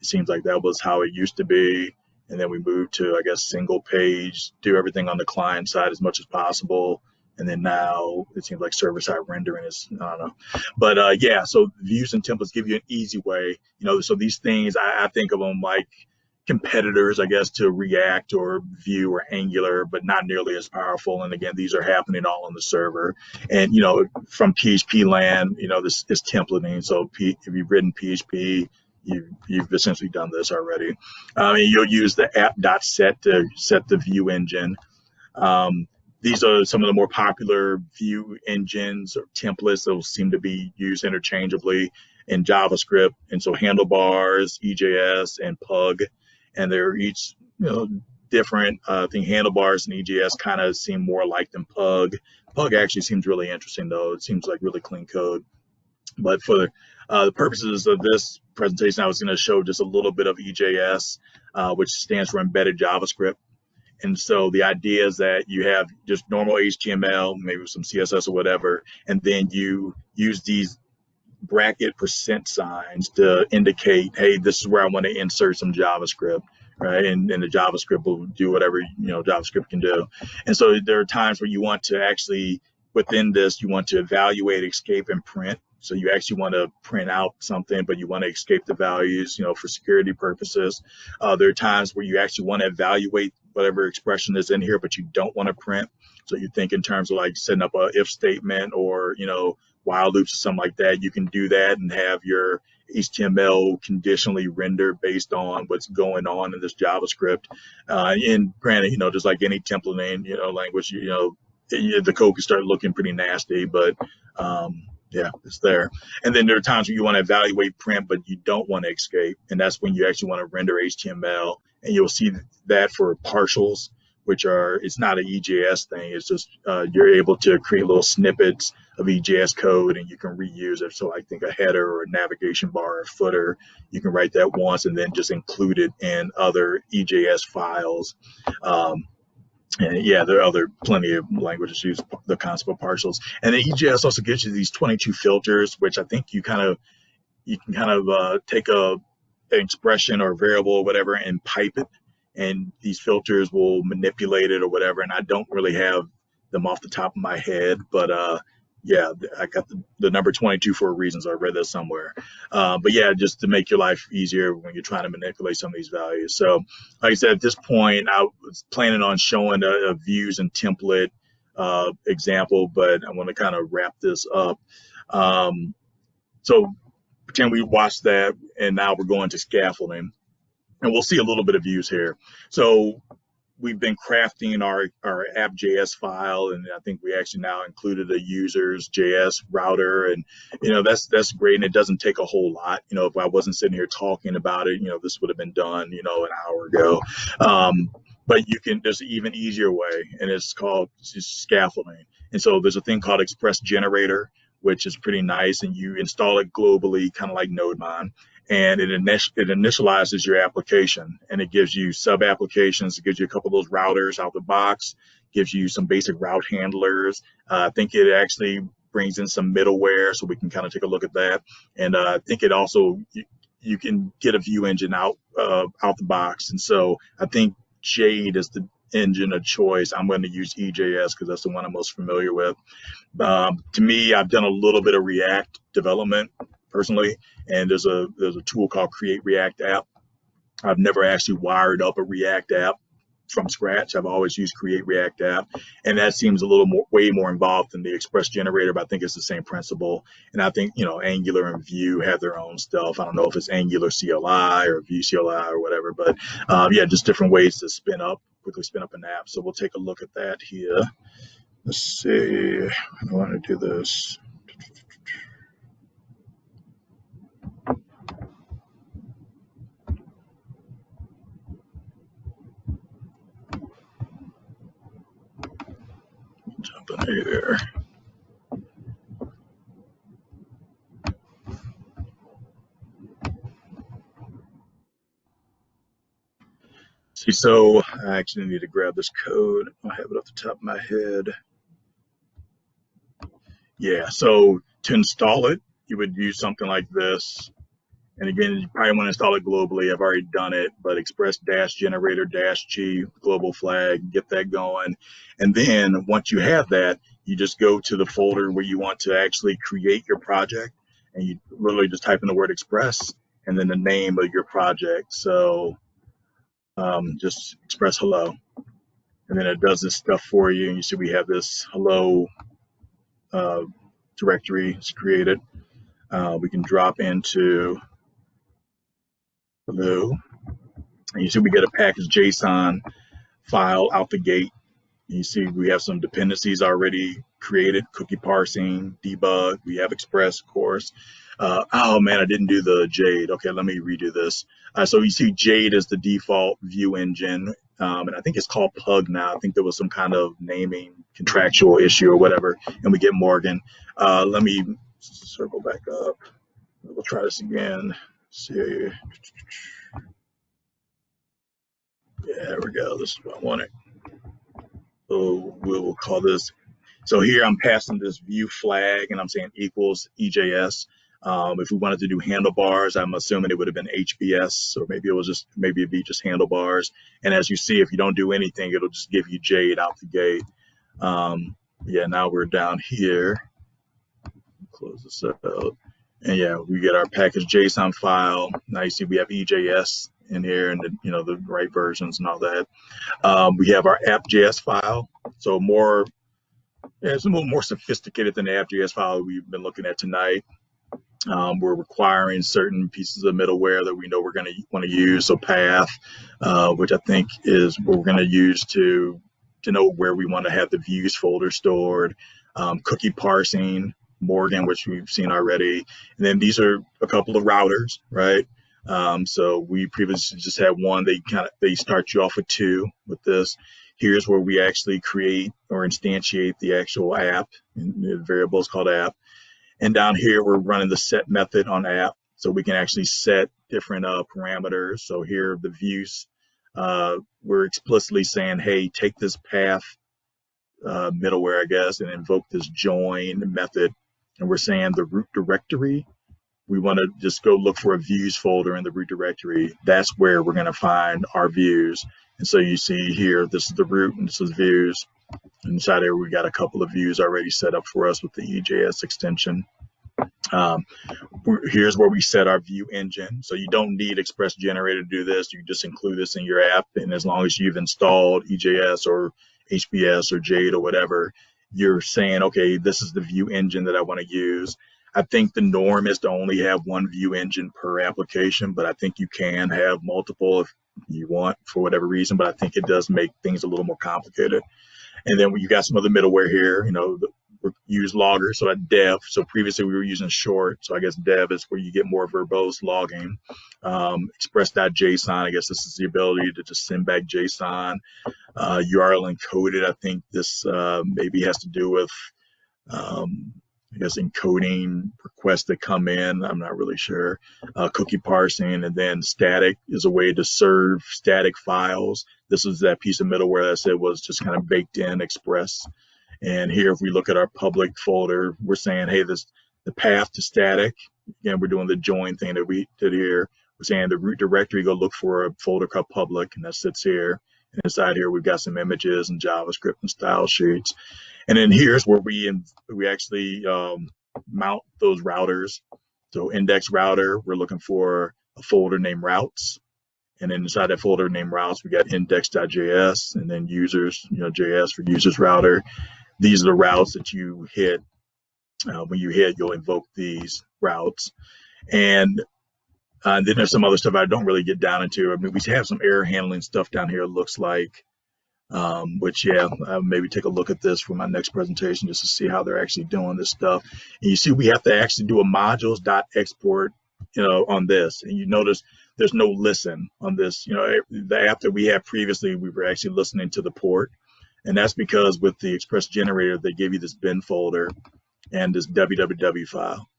It seems like that was how it used to be. And then we moved to, I guess, single page, do everything on the client side as much as possible. And then now it seems like server-side rendering is, I don't know. But yeah, so views and templates give you an easy way. So these things, I think of them like competitors, I guess, to React or Vue or Angular, but not nearly as powerful. And again, these are happening all on the server. And, from PHP land, this is templating. So if you've written PHP, you've essentially done this already. You'll use the app.set to set the view engine. These are some of the more popular view engines or templates that will seem to be used interchangeably in JavaScript. And so handlebars, EJS, and Pug, and they're each different. I think handlebars and EJS kind of seem more alike than Pug. Pug actually seems really interesting, though. It seems like really clean code. But for the purposes of this presentation, I was going to show just a little bit of EJS, which stands for Embedded JavaScript. And so the idea is that you have just normal HTML, maybe some CSS or whatever, and then you use these bracket % signs to indicate, hey, this is where I want to insert some JavaScript, right? And the JavaScript will do whatever JavaScript can do. And so there are times where you want to actually, within this, you want to evaluate, escape, and print. So you actually want to print out something, but you want to escape the values, for security purposes. There are times where you actually want to evaluate whatever expression is in here, but you don't want to print. So you think in terms of like setting up a if statement or, while loops or something like that. You can do that and have your HTML conditionally render based on what's going on in this JavaScript. And granted, just like any templating, language, the code can start looking pretty nasty, but yeah, it's there. And then there are times where you want to evaluate print, but you don't want to escape. And that's when you actually want to render HTML. And you'll see that for partials, which it's not an EJS thing. It's just you're able to create little snippets of EJS code and you can reuse it. So I think a header or a navigation bar or footer, you can write that once and then just include it in other EJS files. And yeah, there are plenty of languages use the concept of partials. And then EJS also gives you these 22 filters, which I think you can kind of take a an expression or variable or whatever and pipe it, and these filters will manipulate it or whatever. And I don't really have them off the top of my head, but yeah, I got the number 22 for a reason. So I read that somewhere. But yeah, just to make your life easier when you're trying to manipulate some of these values. So like I said, at this point, I was planning on showing a views and template example, but I want to kind of wrap this up. So pretend we watched that, and now we're going to scaffolding, and we'll see a little bit of views here. So we've been crafting our app.js file, and I think we actually now included a users.js router, and that's great, and it doesn't take a whole lot. If I wasn't sitting here talking about it, this would have been done an hour ago. But there's an even easier way, and it's called just scaffolding. And so there's a thing called Express Generator, which is pretty nice, and you install it globally, kind of like NodeMon, and it initializes your application, and it gives you sub applications. It gives you a couple of those routers out the box, gives you some basic route handlers. I think it actually brings in some middleware, so we can kind of take a look at that. And I think it also you can get a view engine out the box. And so I think Jade is the engine of choice. I'm going to use EJS because that's the one I'm most familiar with. To me, I've done a little bit of React development personally, and there's a tool called Create React App. I've never actually wired up a React app from scratch. I've always used Create React App, and that seems a little way more involved than the Express Generator, but I think it's the same principle. And I think Angular and Vue have their own stuff. I don't know if it's Angular CLI or Vue CLI or whatever, but yeah, just different ways to quickly spin up an app. So we'll take a look at that here. Let's see. I want to do this. Jump in here. See, so I actually need to grab this code. I have it off the top of my head. Yeah, so to install it, you would use something like this. And again, you probably want to install it globally. I've already done it, but Express-Generator-G global flag, get that going. And then once you have that, you just go to the folder where you want to actually create your project, and you literally just type in the word Express and then the name of your project. So just Express hello. And then it does this stuff for you. And you see we have this hello directory. It's created. We can drop into hello. And you see we get a package JSON file out the gate. And you see we have some dependencies already created, cookie parsing, debug. We have Express, of course. Oh man, I didn't do the Jade. Okay, let me redo this. So you see Jade is the default view engine. And I think it's called Pug now. I think there was some kind of naming contractual issue or whatever. And we get Morgan. Let me circle back up. We'll try this again. Let's see. Yeah, there we go. This is what I wanted. So we'll call this. So here I'm passing this view flag, and I'm saying equals EJS. If we wanted to do handlebars, I'm assuming it would have been HBS, or maybe it'd be just handlebars. And as you see, if you don't do anything, it'll just give you Jade out the gate. Yeah, now we're down here. Close this out. And yeah, we get our package JSON file. Now you see we have EJS in here, and the right versions and all that. We have our app.js file. So it's a little more sophisticated than the app.js file we've been looking at tonight. We're requiring certain pieces of middleware that we know we're going to want to use. So path, which I think is what we're going to use to know where we want to have the views folder stored. Cookie parsing, Morgan, which we've seen already. And then these are a couple of routers, right? So we previously just had one. They start you off with two with this. Here's where we actually create or instantiate the actual app. And the variable is called app. And down here, we're running the set method on app. So we can actually set different parameters. So here, the views, we're explicitly saying, hey, take this path middleware, I guess, and invoke this join method. And we're saying the root directory we want to just go look for a views folder in the root directory. That's where we're going to find our views. And so you see here, this is the root and this is views. Inside here, we got a couple of views already set up for us with the EJS extension. Here's where we set our view engine. So you don't need Express Generator to do this. You just include this in your app. And as long as you've installed EJS or HBS or Jade or whatever, you're saying, okay, this is the view engine that I want to use. I think the norm is to only have one view engine per application, but I think you can have multiple if you want for whatever reason, but I think it does make things a little more complicated. And then you got some other middleware here, use logger, so at dev. So previously we were using short, so I guess dev is where you get more verbose logging. Express.json, I guess this is the ability to just send back JSON. URL encoded, I think this maybe has to do with, I guess, encoding requests that come in. I'm not really sure. Cookie parsing, and then static is a way to serve static files. This is that piece of middleware that I said was just kind of baked in Express. And here, if we look at our public folder, we're saying, hey, the path to static. Again, we're doing the join thing that we did here. We're saying the root directory, go look for a folder called public, and that sits here. And inside here, we've got some images and JavaScript and style sheets. And then here's where we actually mount those routers. So index router, we're looking for a folder named routes. And then inside that folder named routes, we got index.js, and then users, JS for users router. These are the routes that you hit. When you hit, you'll invoke these routes. And then there's some other stuff I don't really get down into. I mean, we have some error handling stuff down here, it looks like, which, I'll maybe take a look at this for my next presentation just to see how they're actually doing this stuff. And you see we have to actually do a modules.export, on this. And you notice there's no listen on this. The app that we had previously, we were actually listening to the port. And that's because with the Express Generator, they give you this bin folder and this www file.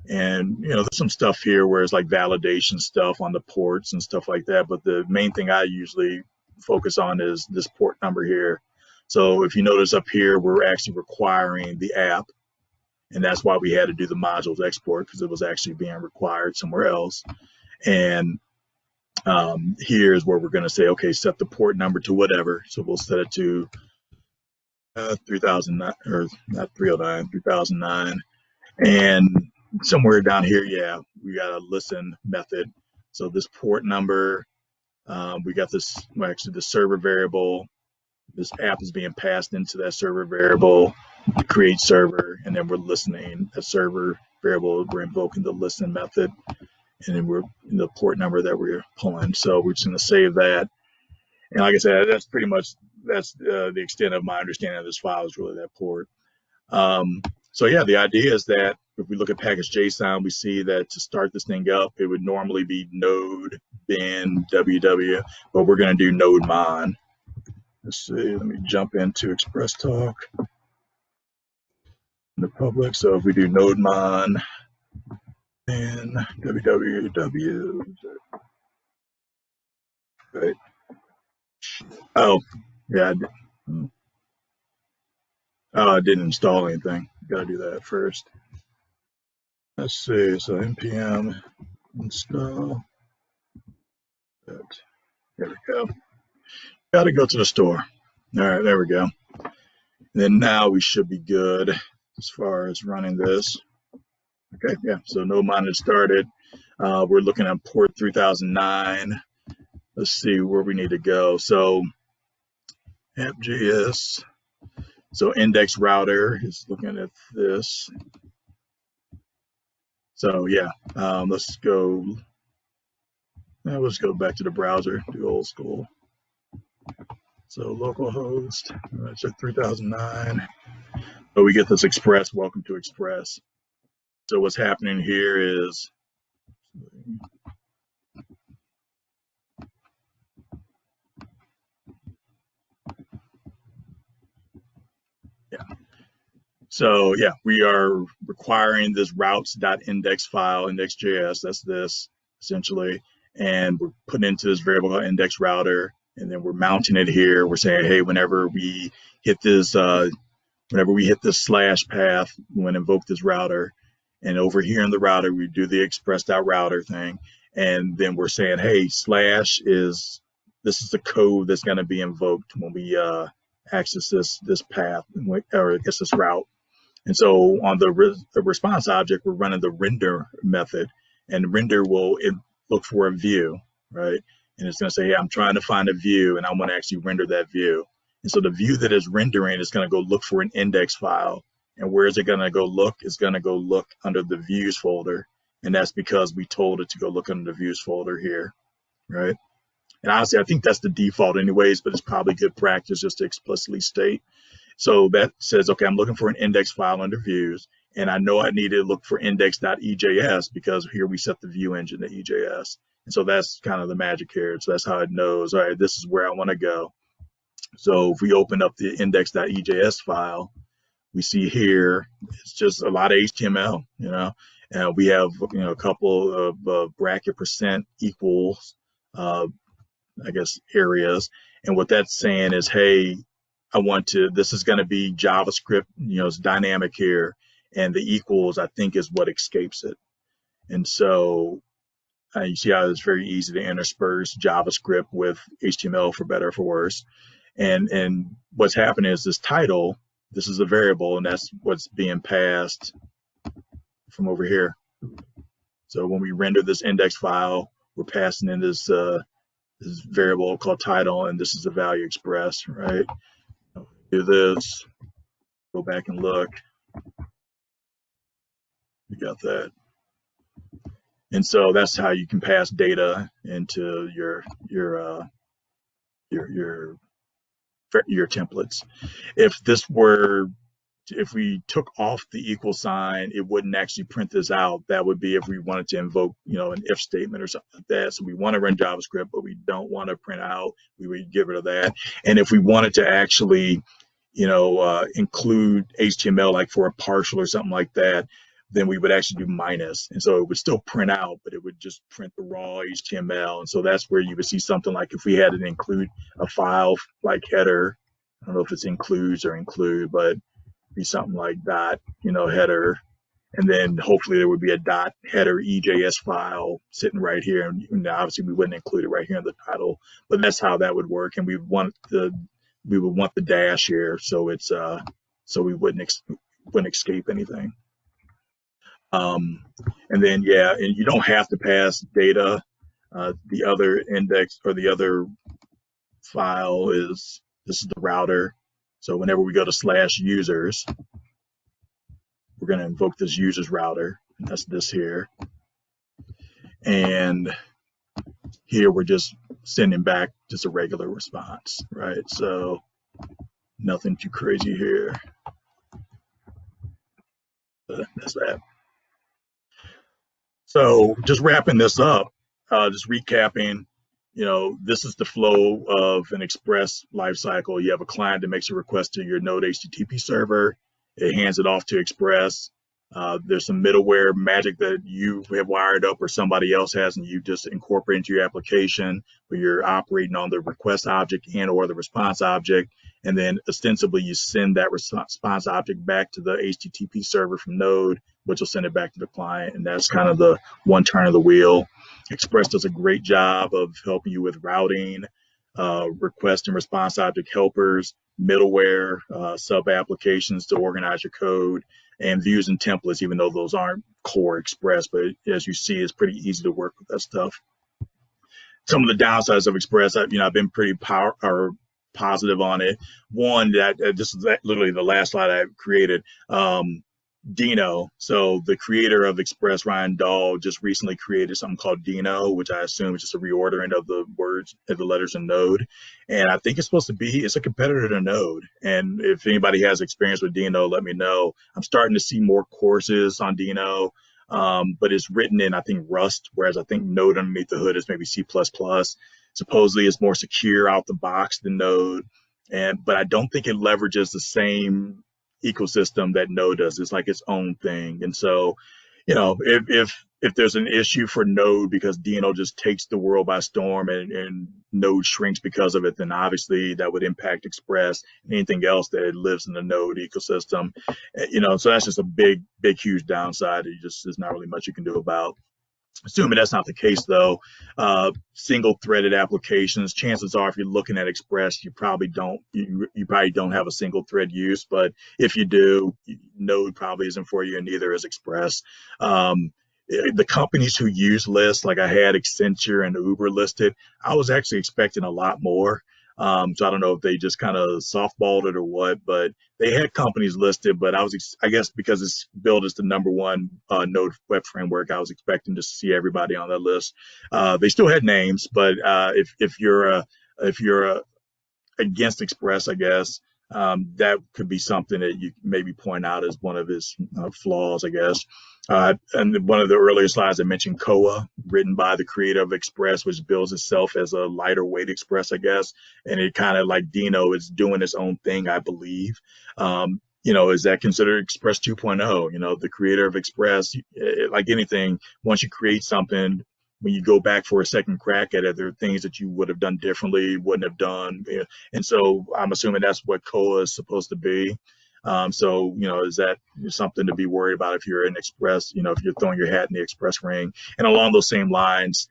And, there's some stuff here where it's like validation stuff on the ports and stuff like that. But the main thing I usually focus on is this port number here. So if you notice up here, we're actually requiring the app. And that's why we had to do the modules export, because it was actually being required somewhere else. And here's where we're going to say, okay, set the port number to whatever. So we'll set it to 3009, or not 309, 3009. And somewhere down here, we got a listen method. So this port number, we got this, actually the server variable. This app is being passed into that server variable, create server, and then we're listening that server variable. We're invoking the listen method, and then we're in the port number that we're pulling. So we're just going to save that. And like I said, that's pretty much, that's the extent of my understanding of this file is really that port. So the idea is that if we look at package.json, we see that to start this thing up, it would normally be node bin ww, but we're going to do node mon. Let's see, let me jump into Express Talk in the public. So if we do node mon and www, right? Oh, yeah. I didn't install anything. Got to do that first. Let's see. So npm install. There we go. Got to go to the store. All right, there we go. And then now we should be good as far as running this. Okay, so node mon has started. We're looking at port 3009. Let's see where we need to go. So app.js. So index router is looking at this. So let's go. Let's go back to the browser, do old school. So localhost, that's at 3009. So we get this Express, welcome to Express. So what's happening here is, so we are requiring this routes.index file, index.js, that's this essentially, and we're putting into this variable called index router, and then we're mounting it here. We're saying, hey, whenever we hit this slash path, we want to invoke this router. And over here in the router, we do the express.router thing. And then we're saying, hey, slash is, this is the code that's going to be invoked when we access this path, or I guess this route. And so on the response object, we're running the render method, and render will look for a view, right? And it's going to say, hey, I'm trying to find a view, and I want to actually render that view. And so the view that is rendering is going to go look for an index file. And where is it going to go look? It's going to go look under the views folder. And that's because we told it to go look under the views folder here, right? And honestly, I think that's the default anyways, but it's probably good practice just to explicitly state. So that says, okay, I'm looking for an index file under views, and I know I need to look for index.ejs because here we set the view engine to EJS. And so that's kind of the magic here. So that's how it knows, all right, this is where I want to go. So if we open up the index.ejs file, we see here, it's just a lot of HTML, and we have, a couple of bracket percent equals, I guess, areas. And what that's saying is, hey, this is going to be JavaScript, it's dynamic here. And the equals, I think, is what escapes it. And so you see how it's very easy to intersperse JavaScript with HTML for better or for worse. And what's happening is this title, this is a variable, and that's what's being passed from over here. So when we render this index file, we're passing in this variable called title, and this is the value expressed, right? Do this, go back and look. You got that. And so that's how you can pass data into your templates. If we took off the equal sign, it wouldn't actually print this out. That would be if we wanted to invoke, an if statement or something like that. So we want to run JavaScript, but we don't want to print out. We would get rid of that. And if we wanted to actually, include HTML, like for a partial or something like that, then we would actually do minus. And so it would still print out, but it would just print the raw HTML. And so that's where you would see something like if we had to include a file like header, I don't know if it's includes or include, but be something like dot, header. And then hopefully there would be a dot header EJS file sitting right here. And obviously we wouldn't include it right here in the title, but that's how that would work. And we would want the dash here, so it's so we wouldn't escape anything. And then and you don't have to pass data. The other index or the other file this is the router. So whenever we go to /users, we're going to invoke this users router, and that's this here. And here we're just sending back just a regular response, right? So nothing too crazy here. That's that. So just wrapping this up, just recapping, this is the flow of an Express lifecycle. You have a client that makes a request to your Node HTTP server. It hands it off to Express. There's some middleware magic that you have wired up or somebody else has, and you just incorporate into your application where you're operating on the request object and or the response object. And then ostensibly you send that response object back to the HTTP server from Node, which will send it back to the client. And that's kind of the one turn of the wheel. Express does a great job of helping you with routing, request and response object helpers, middleware, sub applications to organize your code, and views and templates, even though those aren't core Express. But as you see, it's pretty easy to work with that stuff. Some of the downsides of Express, I've been pretty positive on it. One, that this is literally the last slide I created. Dino. So the creator of Express, Ryan Dahl, just recently created something called Dino, which I assume is just a reordering of the words of the letters in Node. And I think it's a competitor to Node. And if anybody has experience with Dino, let me know. I'm starting to see more courses on Dino, but it's written in, I think, Rust, whereas I think Node underneath the hood is maybe C++. Supposedly it's more secure out the box than Node. But I don't think it leverages the same ecosystem that Node does. It's like its own thing. And so, if if there's an issue for Node because Deno just takes the world by storm and Node shrinks because of it, then obviously that would impact Express and anything else that lives in the Node ecosystem. So that's just a big, huge downside. There's not really much you can do about. Assuming that's not the case, though, single-threaded applications. Chances are, if you're looking at Express, you probably don't have a single-thread use. But if you do, Node probably isn't for you, and neither is Express. The companies who use lists, like I had Accenture and Uber listed, I was actually expecting a lot more. So I don't know if they just kind of softballed it or what, but they had companies listed, but I guess because it's billed as the #1 Node web framework, I was expecting to see everybody on that list. They still had names, but if you're against Express, I guess that could be something that you maybe point out as one of his flaws, I guess. And one of the earlier slides I mentioned Koa, written by the creator of Express, which bills itself as a lighter weight Express, I guess. And it kind of like Deno is doing its own thing, I believe. Is that considered Express 2.0? The creator of Express, like anything, once you create something, when you go back for a second crack at it, there are things that you would have done differently, wouldn't have done. And so I'm assuming that's what Koa is supposed to be. Is that something to be worried about if you're in Express, if you're throwing your hat in the Express ring? And along those same lines,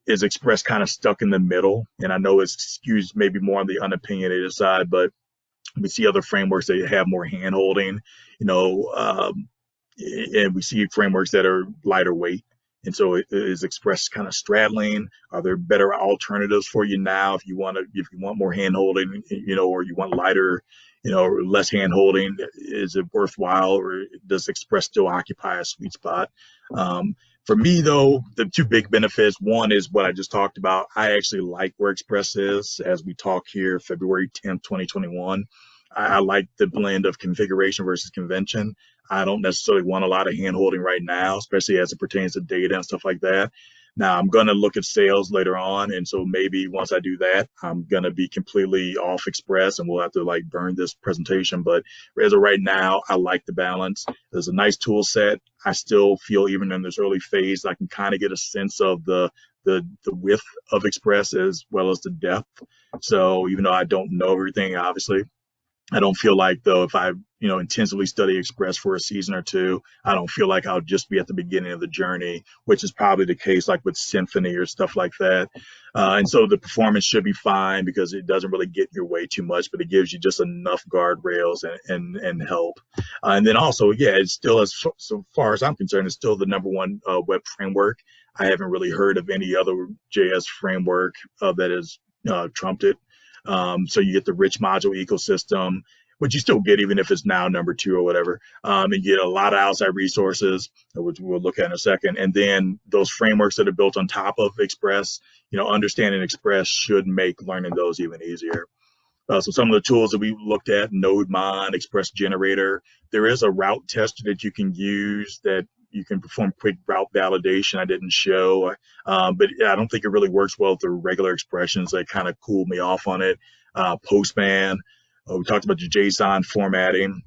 is Express kind of stuck in the middle? And I know it's skewed maybe more on the unopinionated side, but we see other frameworks that have more hand holding, and we see frameworks that are lighter weight. And so is Express kind of straddling? Are there better alternatives for you now if you want more hand holding, or you want lighter, or less hand holding? Is it worthwhile, or does Express still occupy a sweet spot? For me, though, the two big benefits, one is what I just talked about. I actually like where Express is as we talk here, February 10th, 2021. I like the blend of configuration versus convention. I don't necessarily want a lot of hand holding right now, especially as it pertains to data and stuff like that. Now, I'm going to look at sales later on. And so maybe once I do that, I'm going to be completely off Express and we'll have to burn this presentation. But as of right now, I like the balance. There's a nice tool set. I still feel even in this early phase, I can kind of get a sense of the width of Express as well as the depth. So even though I don't know everything, obviously, I don't feel like, though, if I, intensively study Express for a season or two, I don't feel like I'll just be at the beginning of the journey, which is probably the case like with Symfony or stuff like that. And so the performance should be fine because it doesn't really get in your way too much, but it gives you just enough guardrails and help. And then also, yeah, it's still, so far as I'm concerned, it's still the #1 web framework. I haven't really heard of any other JS framework that has trumped it. So you get the rich module ecosystem, which you still get even if it's now #2 or whatever. And you get a lot of outside resources, which we'll look at in a second. And then those frameworks that are built on top of Express, understanding Express should make learning those even easier. So some of the tools that we looked at, NodeMon, Express Generator, there is a route tester that you can use that you can perform quick route validation. I didn't show, but I don't think it really works well with the regular expressions. That kind of cooled me off on it. Postman, we talked about the JSON formatting,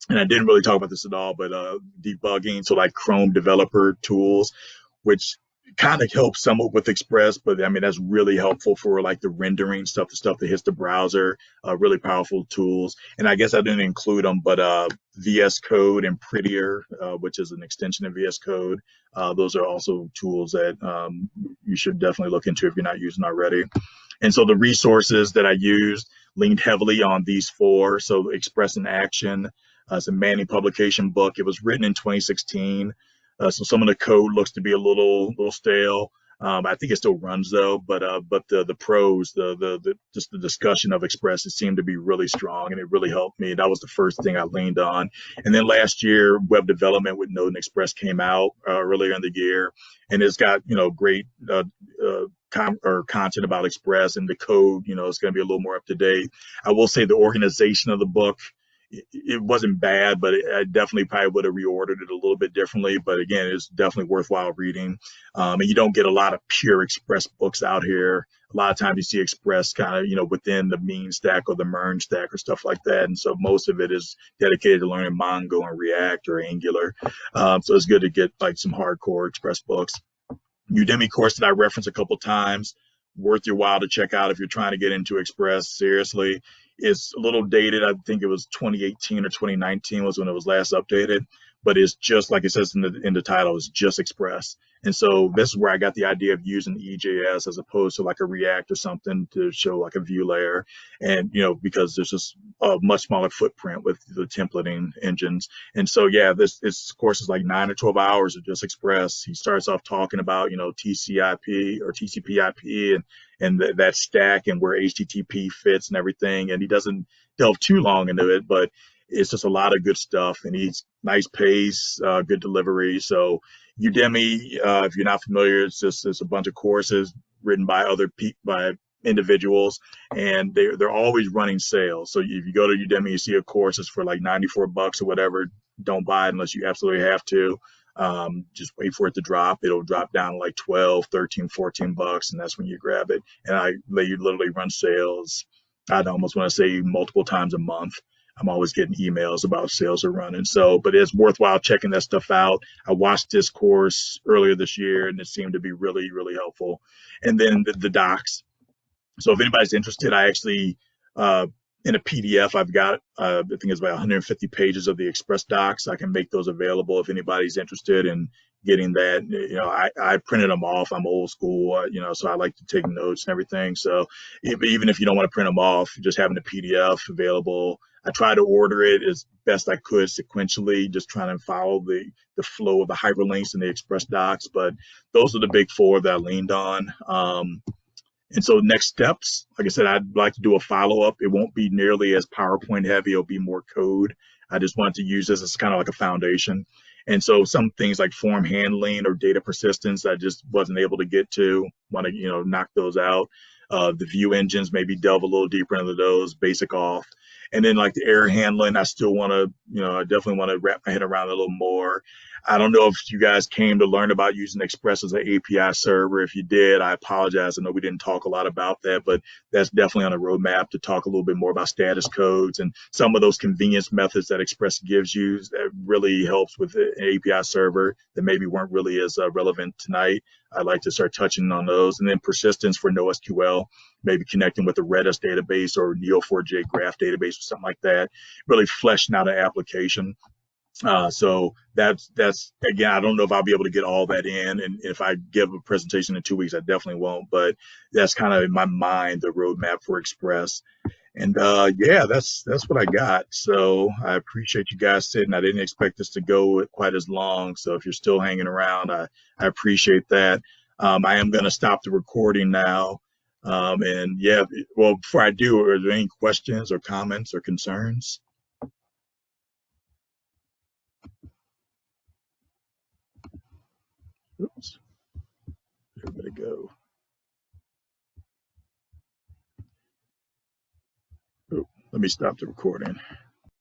and I didn't really talk about this at all, but debugging, so like Chrome developer tools, which kind of helps somewhat with Express, but I mean, that's really helpful for like the rendering stuff, the stuff that hits the browser, really powerful tools. And I guess I didn't include them, but VS Code and Prettier, which is an extension of VS Code. Those are also tools that you should definitely look into if you're not using already. And so the resources that I used leaned heavily on these four. So Express in Action, it's a Manning publication book. It was written in 2016. So some of the code looks to be a little stale. I think it still runs though, but the prose, just the discussion of Express, it seemed to be really strong, and it really helped me. That was the first thing I leaned on. And then last year, web development with Node and Express came out earlier in the year, and it's got great content about Express, and the code, it's going to be a little more up to date. I will say the organization of the book it wasn't bad, but I definitely probably would have reordered it a little bit differently. But again, it's definitely worthwhile reading. And you don't get a lot of pure Express books out here. A lot of times you see Express kind of, within the mean stack or the MERN stack or stuff like that. And so most of it is dedicated to learning Mongo and React or Angular. So it's good to get like some hardcore Express books. Udemy course that I referenced a couple times, worth your while to check out if you're trying to get into Express. Seriously, it's a little dated. I think it was 2018 or 2019 was when it was last updated, but it's just like it says in the title, it's just Express. And so this is where I got the idea of using EJS as opposed to like a React or something to show like a view layer. And, because there's just a much smaller footprint with the templating engines. And so, yeah, this course is like 9 or 12 hours of just Express. He starts off talking about, TCP or TCP/IP and that stack and where HTTP fits and everything. And he doesn't delve too long into it, but it's just a lot of good stuff. And he's nice pace, good delivery. So Udemy, if you're not familiar, it's a bunch of courses written by by individuals, and they're always running sales. So if you go to Udemy, you see a course is for like $94 or whatever. Don't buy it unless you absolutely have to. Just wait for it to drop. It'll drop down to like 12, 13, $14, and that's when you grab it. And you literally run sales. I'd almost want to say multiple times a month. I'm always getting emails about sales are running. So, but it's worthwhile checking that stuff out. I watched this course earlier this year, and it seemed to be really, really helpful. And then the docs. So if anybody's interested, I actually, in a PDF, I've got, I think it's about 150 pages of the Express docs. I can make those available if anybody's interested in getting that. I printed them off. I'm old school, so I like to take notes and everything. So even if you don't want to print them off, just having a PDF available. I try to order it as best I could sequentially, just trying to follow the flow of the hyperlinks in the Express docs. But those are the big four that I leaned on. And so next steps, like I said, I'd like to do a follow-up. It won't be nearly as PowerPoint heavy. It'll be more code. I just wanted to use this as kind of like a foundation. And so some things like form handling or data persistence, I just wasn't able to get to. Want to, knock those out. The view engines, maybe delve a little deeper into those, basic auth. And then like the error handling, I still want to, I definitely want to wrap my head around it a little more. I don't know if you guys came to learn about using Express as an API server. If you did, I apologize. I know we didn't talk a lot about that, but that's definitely on the roadmap to talk a little bit more about status codes and some of those convenience methods that Express gives you that really helps with an API server that maybe weren't really as relevant tonight. I'd like to start touching on those. And then persistence for NoSQL, maybe connecting with the Redis database or Neo4j graph database or something like that, really fleshing out an application. So that's again, I don't know if I'll be able to get all that in, and if I give a presentation in 2 weeks, I definitely won't. But that's kind of in my mind the roadmap for Express. And yeah, that's what I got. So I appreciate you guys sitting. I didn't expect this to go quite as long. So if you're still hanging around, I appreciate that. I am going to stop the recording now. And yeah, well, before I do, are there any questions or comments or concerns? Oops. Everybody go. Oh, let me stop the recording.